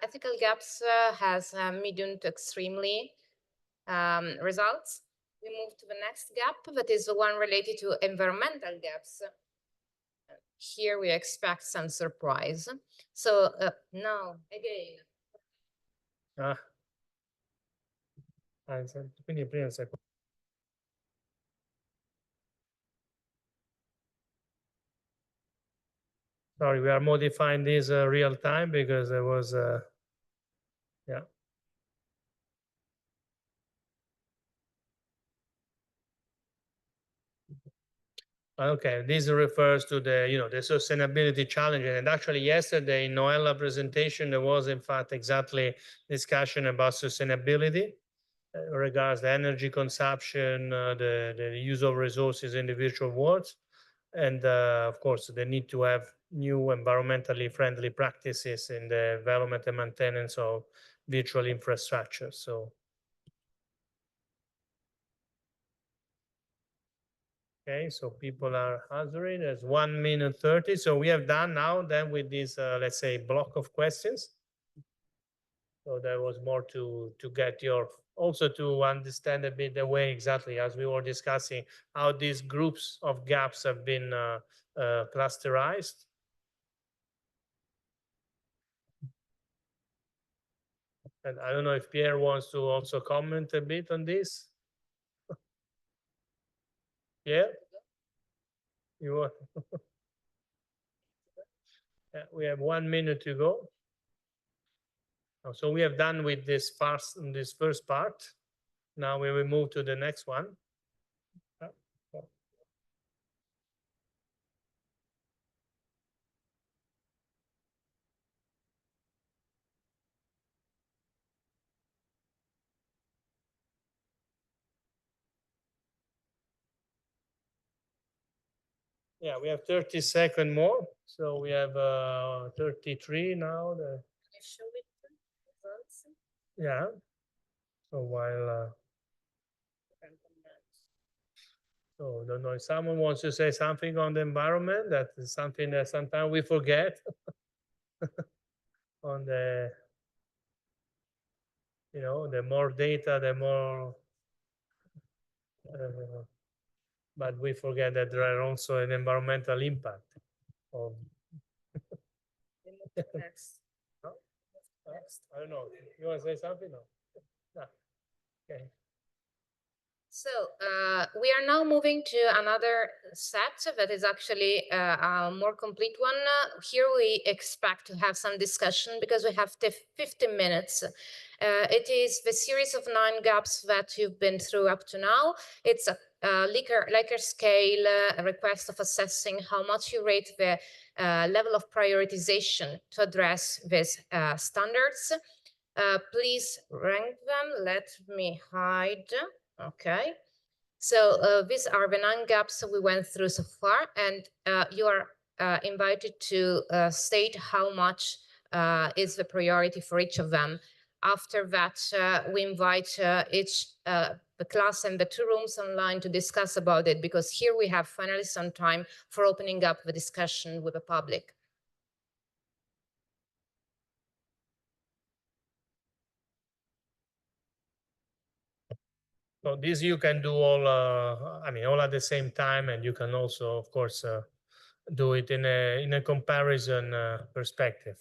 ethical gaps has medium to extremely results. We move to the next gap, that is the one related to environmental gaps. Here we expect some surprise. So now again. Quindi prima secondo. Sorry, we are modifying this real time because there was yeah. Okay, this refers to the, the sustainability challenge. And actually yesterday in Noella presentation, there was in fact exactly discussion about sustainability regards the energy consumption, the use of resources in the virtual worlds. And of course, the need to have new environmentally friendly practices in the development and maintenance of virtual infrastructure. So. Okay, so people are answering. There's 1 minute 30. So we have done now then with this, let's say, block of questions. So there was more to get your, also to understand a bit the way exactly as we were discussing how these groups of gaps have been clusterized. And I don't know if Pierre wants to also comment a bit on this. Yeah. You want? Yeah, we have 1 minute to go. So we have done with this first part. Now we will move to the next one. Yeah, we have 30 seconds more. So we have 33 now. Yeah. So while so don't know if someone wants to say something on the environment. That is something that sometimes we forget on the, the more data, the more, but we forget that there are also an environmental impact of. Next. No? Next. I don't know. You want to say something? No. No. Okay. So we are now moving to another set that is actually a more complete one. Here we expect to have some discussion because we have 50 minutes. It is the series of 9 gaps that you've been through up to now. It's a Likert scale, a request of assessing how much you rate the level of prioritization to address these standards. Please rank them. Let me hide. Okay. So these are the 9 gaps we went through so far, and you are invited to state how much is the priority for each of them. After that, we invite each the class and the 2 rooms online to discuss about it, because here we have finally some time for opening up the discussion with the public. So this you can do all, all at the same time, and you can also, of course, do it in a comparison perspective.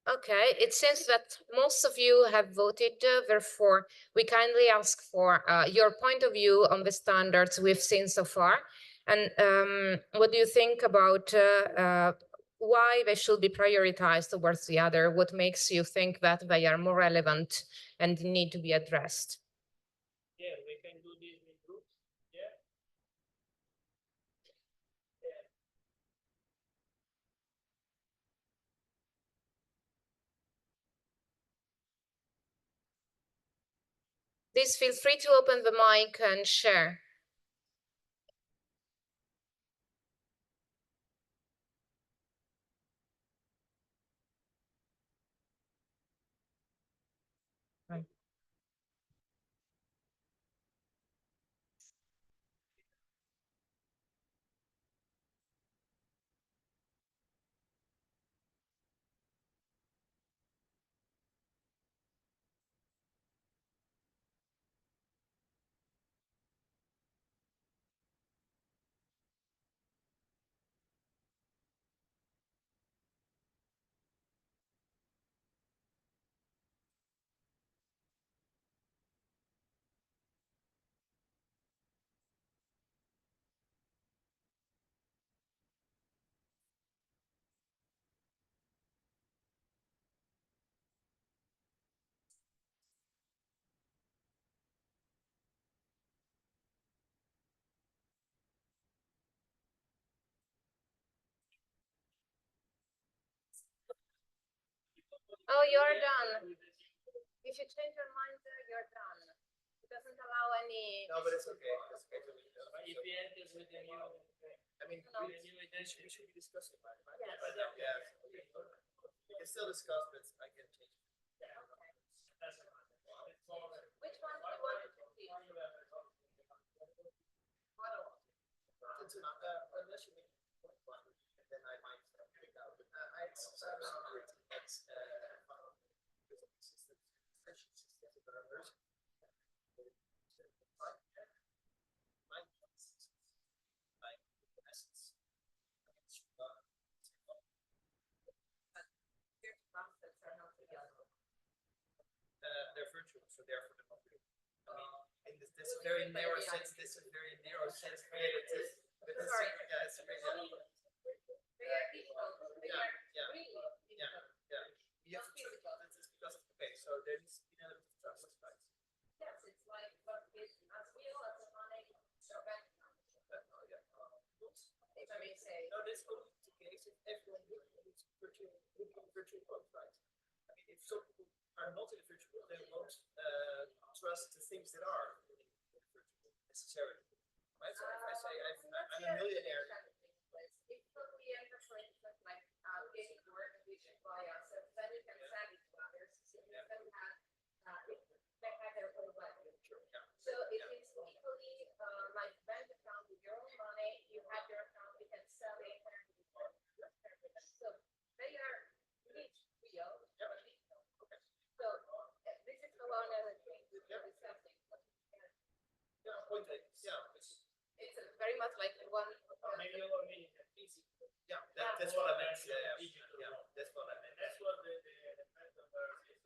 Okay, it seems that most of you have voted, therefore we kindly ask for your point of view on the standards we've seen so far. And what do you think about why they should be prioritized towards the other? What makes you think that they are more relevant and need to be addressed? Yeah, we can do this in groups. Yeah. Please feel free to open the mic and share. Oh, you're done. If you change your mind, you're done. It doesn't allow any. No, but it's okay. It's okay. If you enter with the new, I mean, No. with the new edition, we should be discussing about it, right? Yes. Yeah. We can still discuss, but I can change. Which one do you want to keep? Unless you make one, then I might pick out. I had some security that's they're virtual, so therefore they're not real. I mean, in this very narrow sense, created this. But Sorry. yeah, it's really. They are digital. They are Yeah. really Yeah, yeah. You have to trust. It's because okay, so there needs to be an element of trust, right? Yes, it's like what is as real as the money your bank account. If I may say. No, this only the case if everyone would use virtual worlds, right? I mean, if some people are not in the virtual world, they won't trust the things that are in the virtual world necessarily. Right? So if I say I'm a millionaire. If we enter, for instance, like getting work which via ourselves, then you can send it to others. So you can have they have their own value. So it is equally like bank account with your own money. You have your account, you can sell it. So they are rich, real, but digital. So this is the one of the things we're discussing. Yeah, point taken. Yeah, It's very much like one. maybe you want me easy. yeah, that's what I meant. Yeah, that's what I meant. That's what the metaverse is.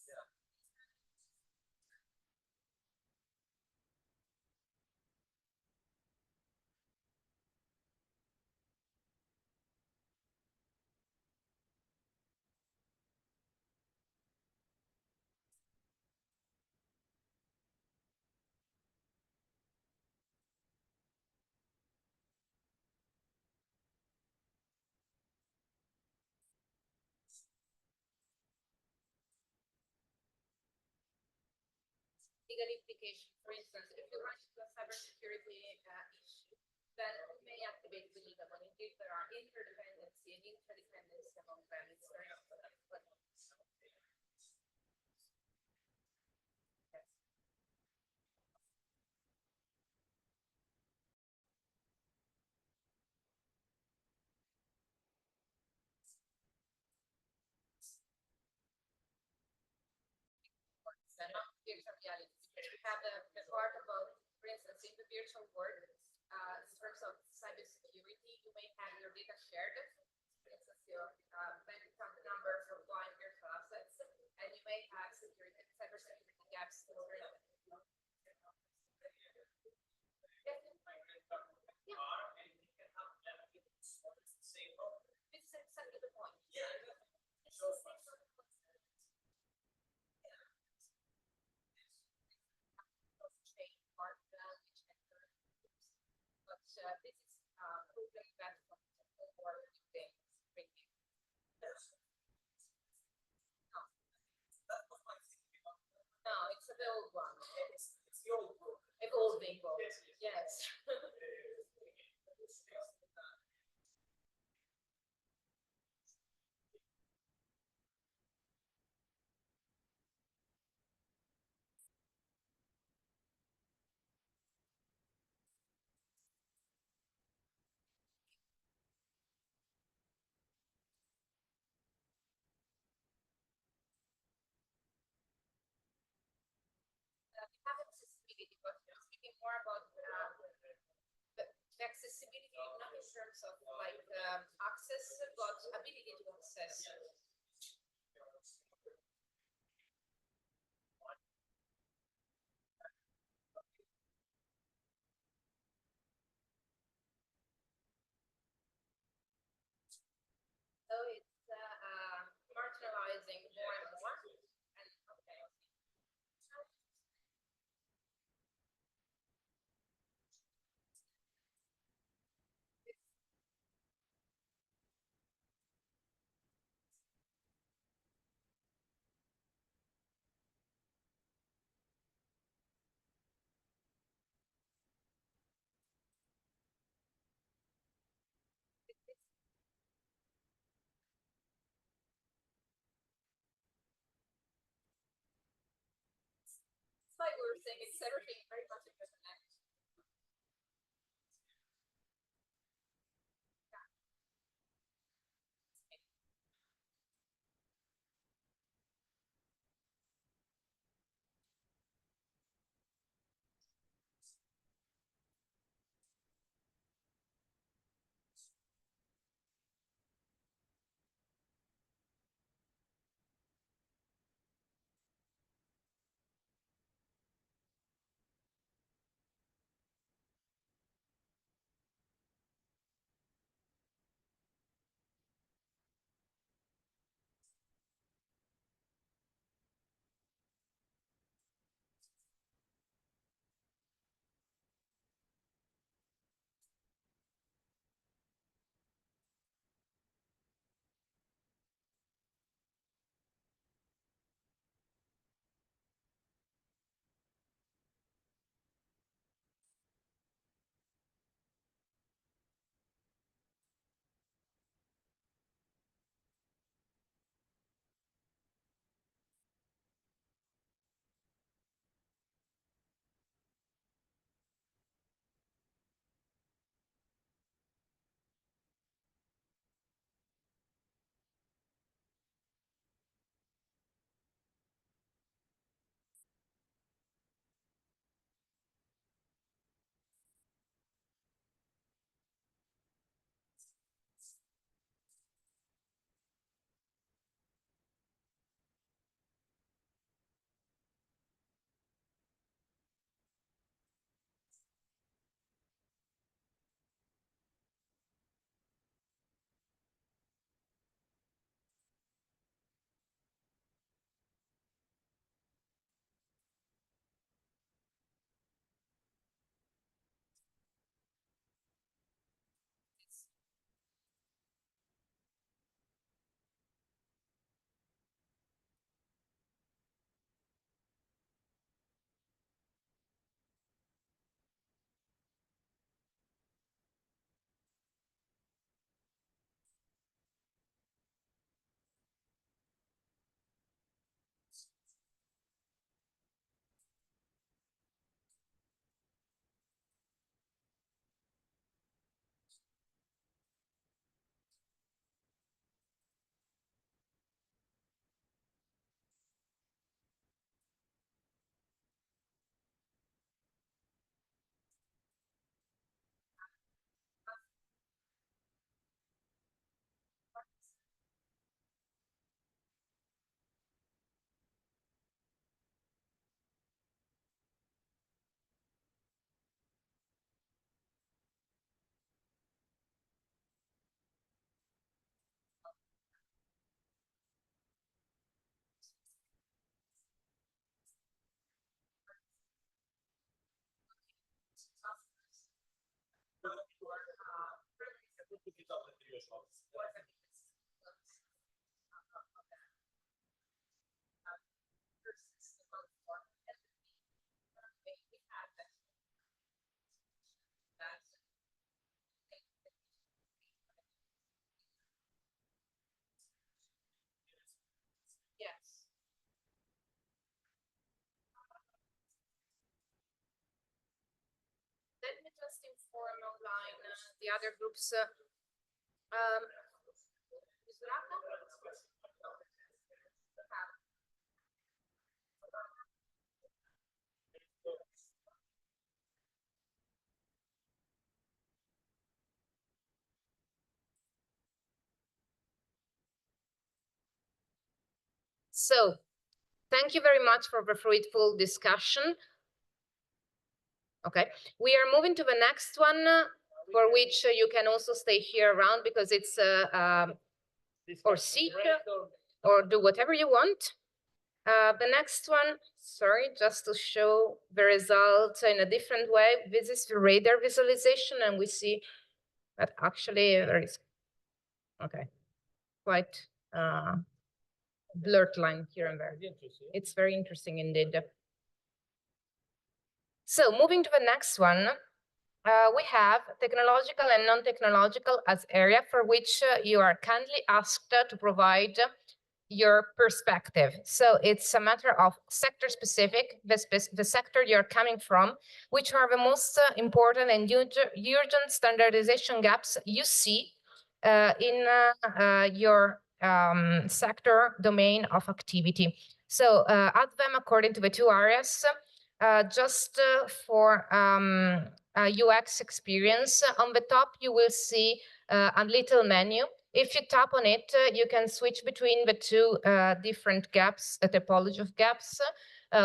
Yeah. Legal implication. For instance, if you run into a cybersecurity issue, then you may activate the legal one. Indeed, there are interdependency and interdependency among them. It's very important. And not virtual reality. Because we have the part about, for instance, in the virtual world, in terms of cybersecurity, you may have your data shared. For instance, your bank account number for buying virtual assets, and you may have cybersecurity gaps. This is exactly the point. this is proven that from more things bringing. No, it's the old one. It's the old book. Evolving book. Yes. We have accessibility, but we're speaking more about the accessibility, not in terms of like access, but ability to access. So it's marginalizing more and more. And okay. It's like we were saying, it's everything very much interconnected. Yes. Let me just inform online the other groups. So, thank you very much for the fruitful discussion. Okay, we are moving to the next one, for which you can also stay here around because it's or seat or do whatever you want. The next one, sorry, just to show the result in a different way. This is the radar visualization, and we see that actually there is, okay, quite blurred line here and there. It's very interesting indeed. So moving to the next one, we have technological and non-technological as area for which you are kindly asked to provide your perspective. So it's a matter of sector specific, the sector you're coming from, which are the most important and urgent standardization gaps you see in your sector domain of activity. So add them according to the two areas. Just for UX experience, on the top you will see a little menu. If you tap on it, you can switch between the two different gaps, a typology of gaps,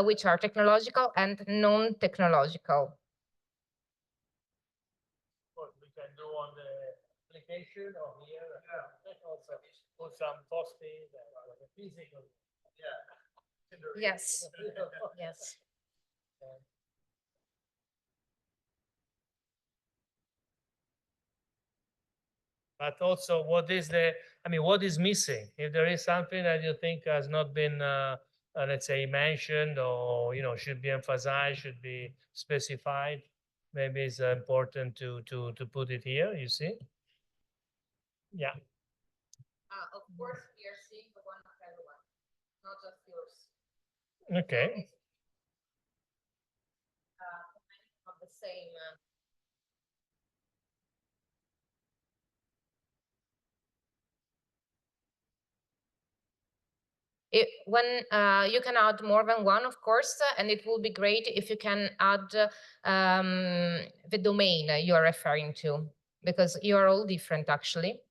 which are technological and non-technological. What we can do on the application or here, also put some posting, physical. Yes. Yes. But also, what is what is missing? If there is something that you think has not been, let's say, mentioned, or should be emphasized, should be specified, maybe it's important to put it here. You see? Yeah. Of course, we are seeing the one of everyone, not just yours. Okay. Of the same. When you can add more than one, of course, and it will be great if you can add the domain you are referring to, because you are all different actually.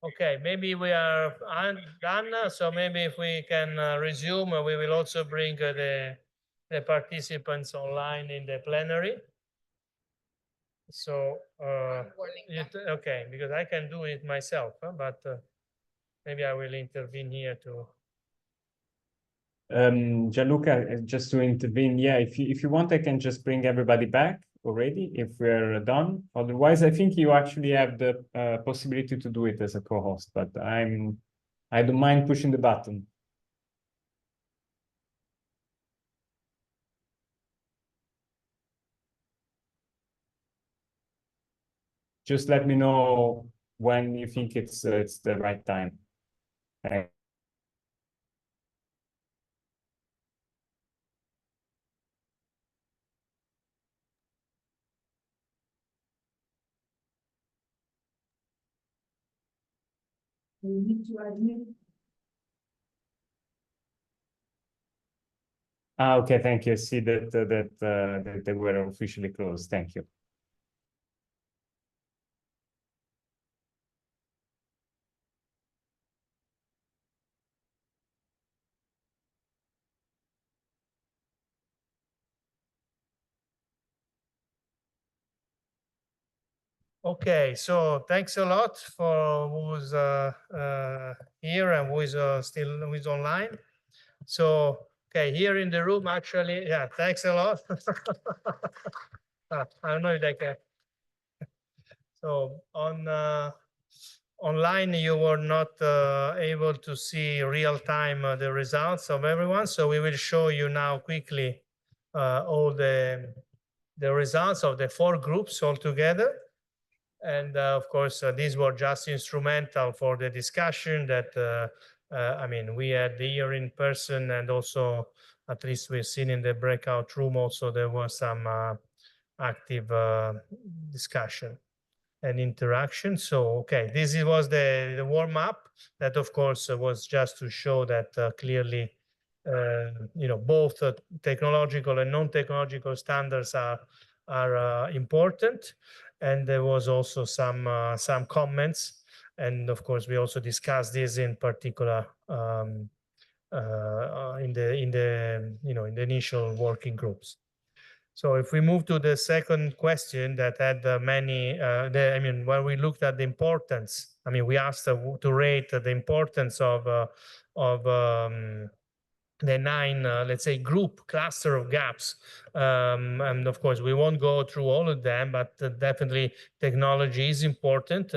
Okay, maybe we are done. So maybe if we can resume, we will also bring the participants online in the plenary. So okay, because I can do it myself, but maybe I will intervene here to. Gianluca, just to intervene, yeah, if you want, I can just bring everybody back already if we're done. Otherwise, I think you actually have the possibility to do it as a co-host, but I don't mind pushing the button. Just let me know when you think it's the right time. Okay. Okay, thank you. I see that they were officially closed. Thank you. Okay, so thanks a lot for who's here and who is who is online. So okay, here in the room, actually, yeah, thanks a lot. I don't know if I can. So on online, you were not able to see real time the results of everyone. So we will show you now quickly all the results of the 4 groups all together. And of course, these were just instrumental for the discussion that, I mean, we had here in person, and also, at least we've seen in the breakout room, also there was some active discussion and interaction. So, okay, this was the warm up that, of course, was just to show that clearly, you know, both technological and non-technological standards are important. And there was also some comments, and of course we also discussed this in particular in the you know, in the initial working groups. So if we move to the second question that had many, I mean, when we looked at the importance, I mean, we asked to rate the importance of the 9, let's say, group cluster of gaps. And of course, we won't go through all of them, but definitely technology is important,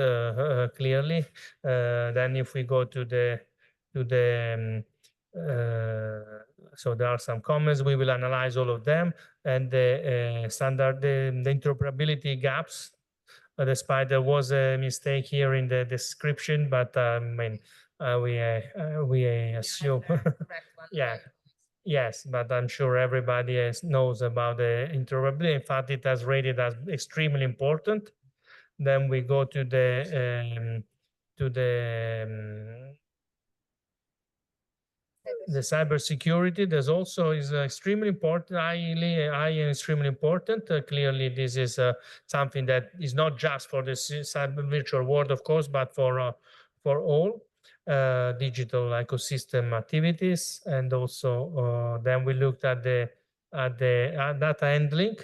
clearly. Then if we go to the, so there are some comments, we will analyze all of them, and the the interoperability gaps, despite there was a mistake here in the description, but I mean, we assume, yeah. Yes, but I'm sure everybody knows about the interoperability. In fact, it has rated as extremely important. Then we go to the cybersecurity. There's also is extremely important, highly extremely important. Clearly, this is something that is not just for the cyber virtual world, of course, but for all digital ecosystem activities. And also then we looked at the data handling,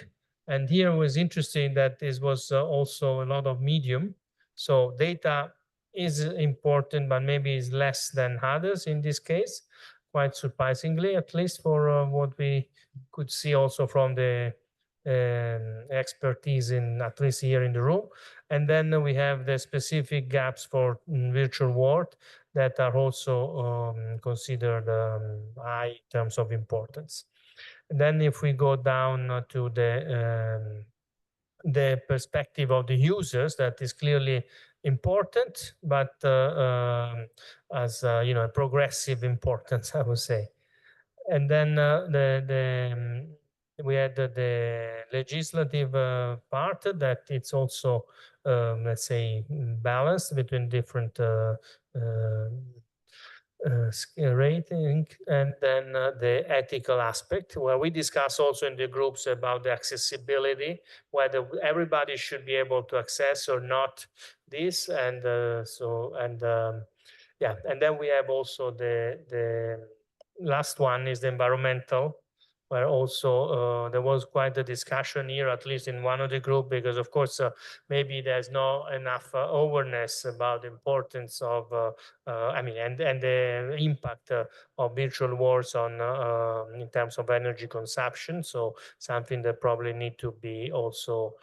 and here it was interesting that this was also a lot of medium. So data is important, but maybe is less than others in this case, quite surprisingly, at least for what we could see also from the expertise in, at least here in the room. And then we have the specific gaps for virtual world that are also considered high in terms of importance. And then if we go down to the perspective of the users, that is clearly important, but as you know, a progressive importance, I would say. And then we had the legislative part that it's also, let's say, balanced between different rating, and then the ethical aspect, where we discuss also in the groups about the accessibility, whether everybody should be able to access or not this, and yeah, and then we have also the last one is the environmental, where also there was quite a discussion here, at least in one of the group, because of course maybe there's not enough awareness about the importance of, I mean, and the impact of virtual worlds on in terms of energy consumption. So something that probably need to be also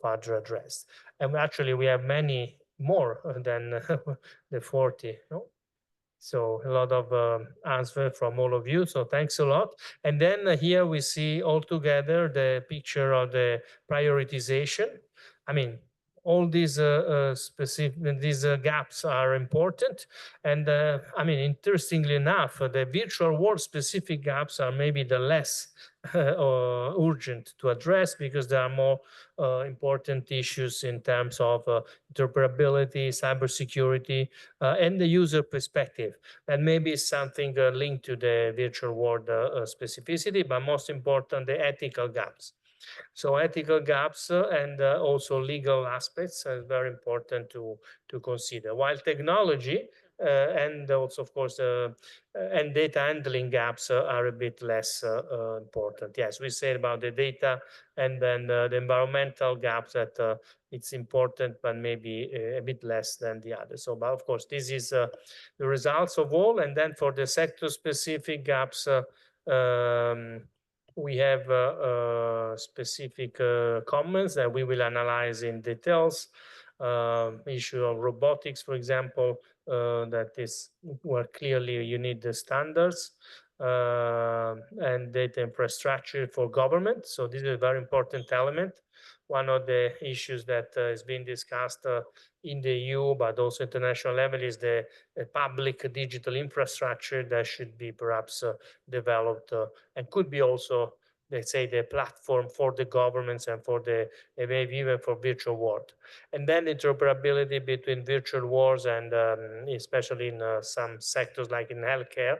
further addressed. And actually, we have many more than the 40. No? So a lot of answer from all of you. So thanks a lot. And then here we see all together the picture of the prioritization. I mean, all these gaps are important. And I mean, interestingly enough, the virtual world specific gaps are maybe the less urgent to address, because there are more important issues in terms of interoperability, cybersecurity, and the user perspective. And maybe something linked to the virtual world specificity, but most important, the ethical gaps. So ethical gaps and also legal aspects are very important to consider. While technology and also, of course, and data handling gaps are a bit less important. Yes, we said about the data and then the environmental gaps that it's important, but maybe a bit less than the others. So, but of course, this is the results of all. And then for the sector-specific gaps, we have specific comments that we will analyze in details. Issue of robotics, for example, that is where clearly you need the standards, and data infrastructure for government. So this is a very important element. One of the issues that is being discussed in the EU, but also international level, is the public digital infrastructure that should be perhaps developed and could be also, let's say, the platform for the governments and for the maybe even for virtual world. And then interoperability between virtual worlds and especially in some sectors like in healthcare,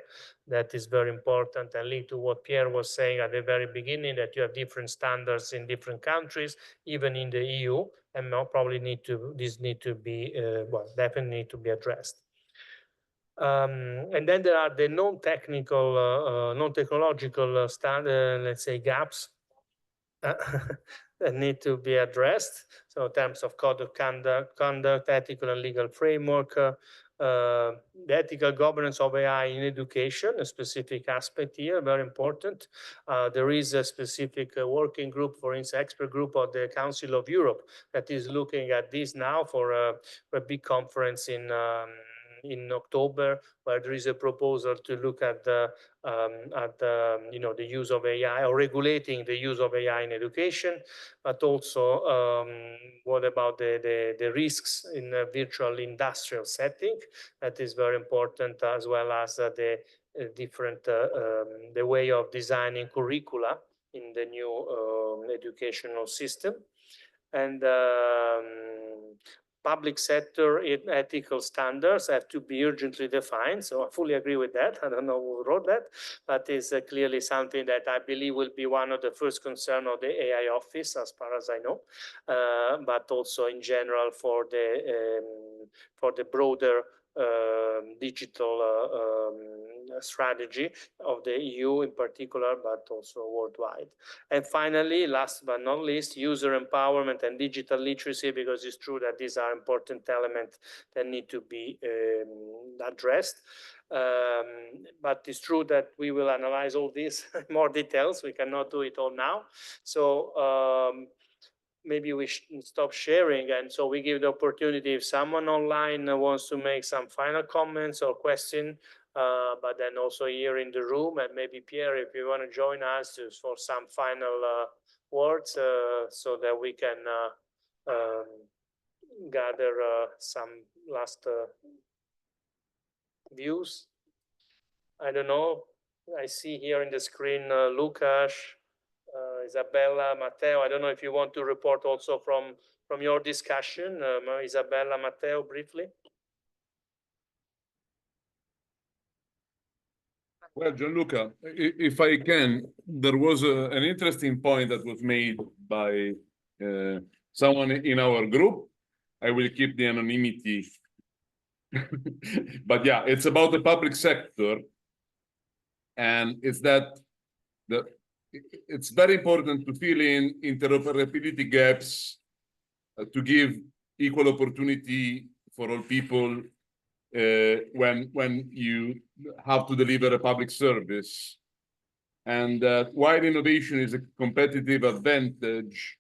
that is very important, and linked to what Pierre was saying at the very beginning, that you have different standards in different countries, even in the EU, and now probably need to be well, definitely need to be addressed. And then there are the non-technical, non-technological let's say, gaps that need to be addressed. So in terms of code of conduct, ethical and legal framework, the ethical governance of AI in education, a specific aspect here, very important. There is a specific working group, for instance, expert group of the Council of Europe that is looking at this now for a big conference in October, where there is a proposal to look at the you know, the use of AI or regulating the use of AI in education, but also what about the risks in a virtual industrial setting? That is very important, as well as the different the way of designing curricula in the new educational system. And public sector ethical standards have to be urgently defined. So I fully agree with that. I don't know who wrote that, but it's clearly something that I believe will be one of the first concern of the AI office, as far as I know, but also in general for the broader digital strategy of the EU in particular, but also worldwide. And finally, last but not least, user empowerment and digital literacy, because it's true that these are important elements that need to be addressed. But it's true that we will analyze all these in more details. We cannot do it all now. So maybe we should stop sharing, and so we give the opportunity if someone online wants to make some final comments or question, but then also here in the room, and maybe Pierre, if you want to join us for some final words, so that we can gather some last views. I don't know. I see here in the screen Lucas, Isabella, Matteo. I don't know if you want to report also from your discussion, Isabella, Matteo, briefly. Well, Gianluca, if I can, there was an interesting point that was made by someone in our group. I will keep the anonymity. But yeah, it's about the public sector. And it's that it's very important to fill in interoperability gaps to give equal opportunity for all people when you have to deliver a public service. And while innovation is a competitive advantage,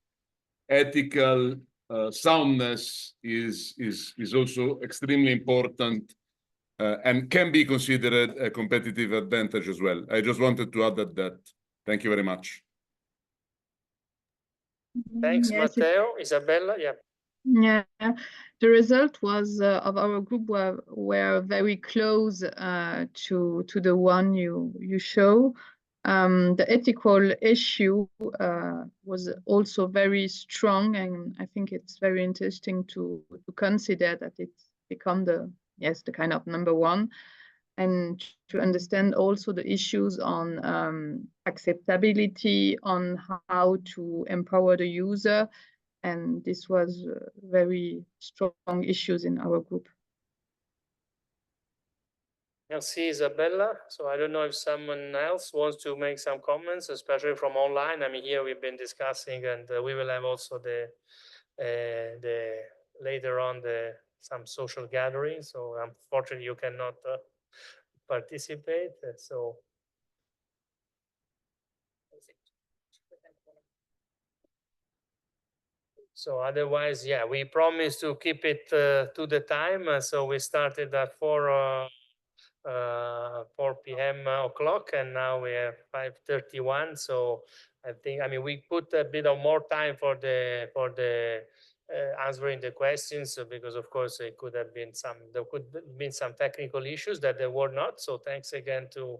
ethical soundness is also extremely important and can be considered a competitive advantage as well. I just wanted to add that. Thank you very much. Thanks, Yes, Matteo. Isabella, yeah. Yeah, the result was of our group were very close to the one you show. The ethical issue was also very strong, and I think it's very interesting to consider that it's become the kind of number one, and to understand also the issues on acceptability, on how to empower the user. And this was very strong issues in our group. Merci, Isabella. So I don't know if someone else wants to make some comments, especially from online. I mean, here we've been discussing, and we will have also the later on some social gatherings. So unfortunately, you cannot participate. So otherwise, yeah, we promise to keep it to the time. So we started at 4 p.m. o'clock, and now we have 5:31. So I think, I mean, we put a bit of more time for the answering the questions, because of course there could have been some technical issues that there were not. So thanks again to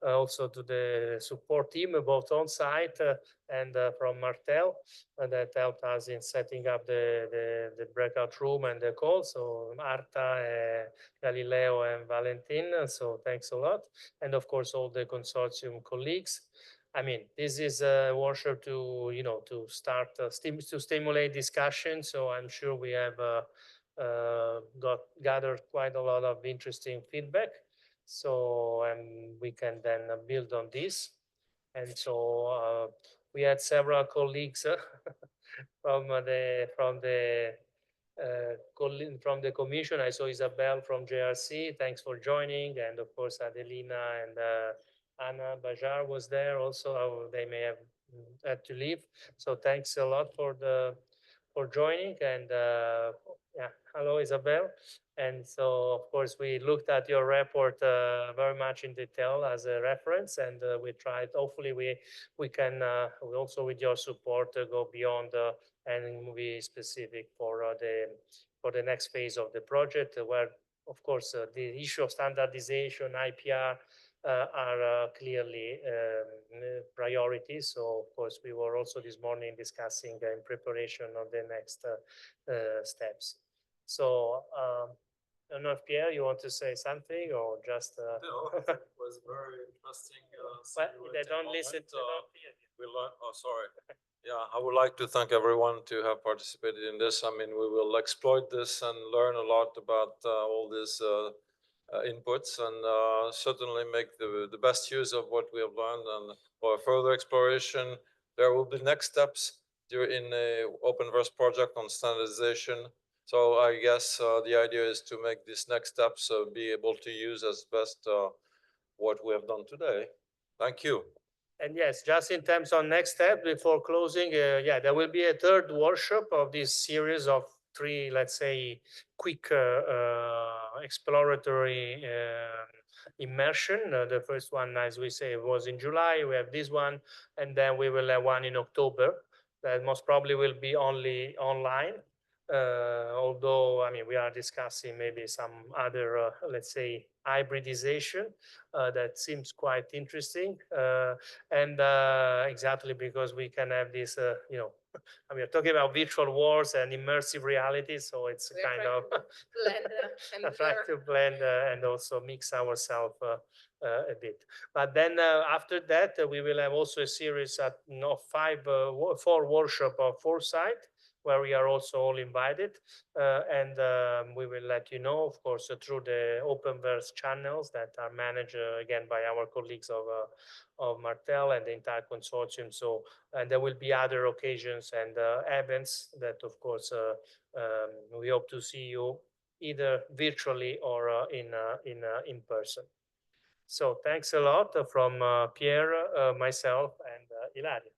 also to the support team, both on site and from Martel, that helped us in setting up the breakout room and the call. So Marta, Galileo, and Valentin. So thanks a lot, and of course all the consortium colleagues. I mean, this is a workshop to to start to stimulate discussion. So I'm sure we have gathered quite a lot of interesting feedback. So we can then build on this. And so we had several colleagues from the commission. I saw Isabel from JRC. Thanks for joining, and of course Adelina and Anna Bajar was there also. They may have had to leave. So thanks a lot for joining, and yeah, hello Isabel. And so of course we looked at your report very much in detail as a reference, and we tried. Hopefully we can also with your support go beyond and be specific for the next phase of the project, where of course the issue of standardization, IPR are clearly priorities. So of course we were also this morning discussing in preparation of the next steps. So I don't know if Pierre, you want to say something, or just No, it was very interesting. they don't listen to we learn. Oh, sorry. Yeah, I would like to thank everyone to have participated in this. I mean, we will exploit this and learn a lot about all these inputs, and certainly make the best use of what we have learned. And for further exploration, there will be next steps in the OPENVERSE project on standardization. So I guess the idea is to make these next steps be able to use as best what we have done today. Thank you. And yes, just in terms of next step before closing, yeah, there will be a third workshop of this series of 3, let's say, quick exploratory immersion. The first one, as we say, was in July. We have this one, and then we will have one in October that most probably will be only online. Although, I mean, we are discussing maybe some other, let's say, hybridization that seems quite interesting. And exactly because we can have this, I mean, we're talking about virtual worlds and immersive reality, so it's kind of blend try to blend and also mix ourselves a bit. But then after that, we will have also a series of 4 workshops of foresight, where we are also all invited. And we will let you know, of course, through the OPENVERSE channels that are managed again by our colleagues of Martel and the entire consortium. So, and there will be other occasions and events that, of course, we hope to see you either virtually or in person. So thanks a lot from Pierre, myself, and Ilaria.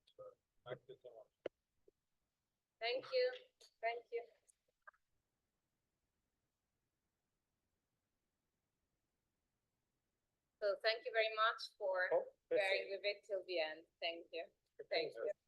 Thank you. Thank you. So thank you very much for bearing with it till the end. Thank you. Thank you.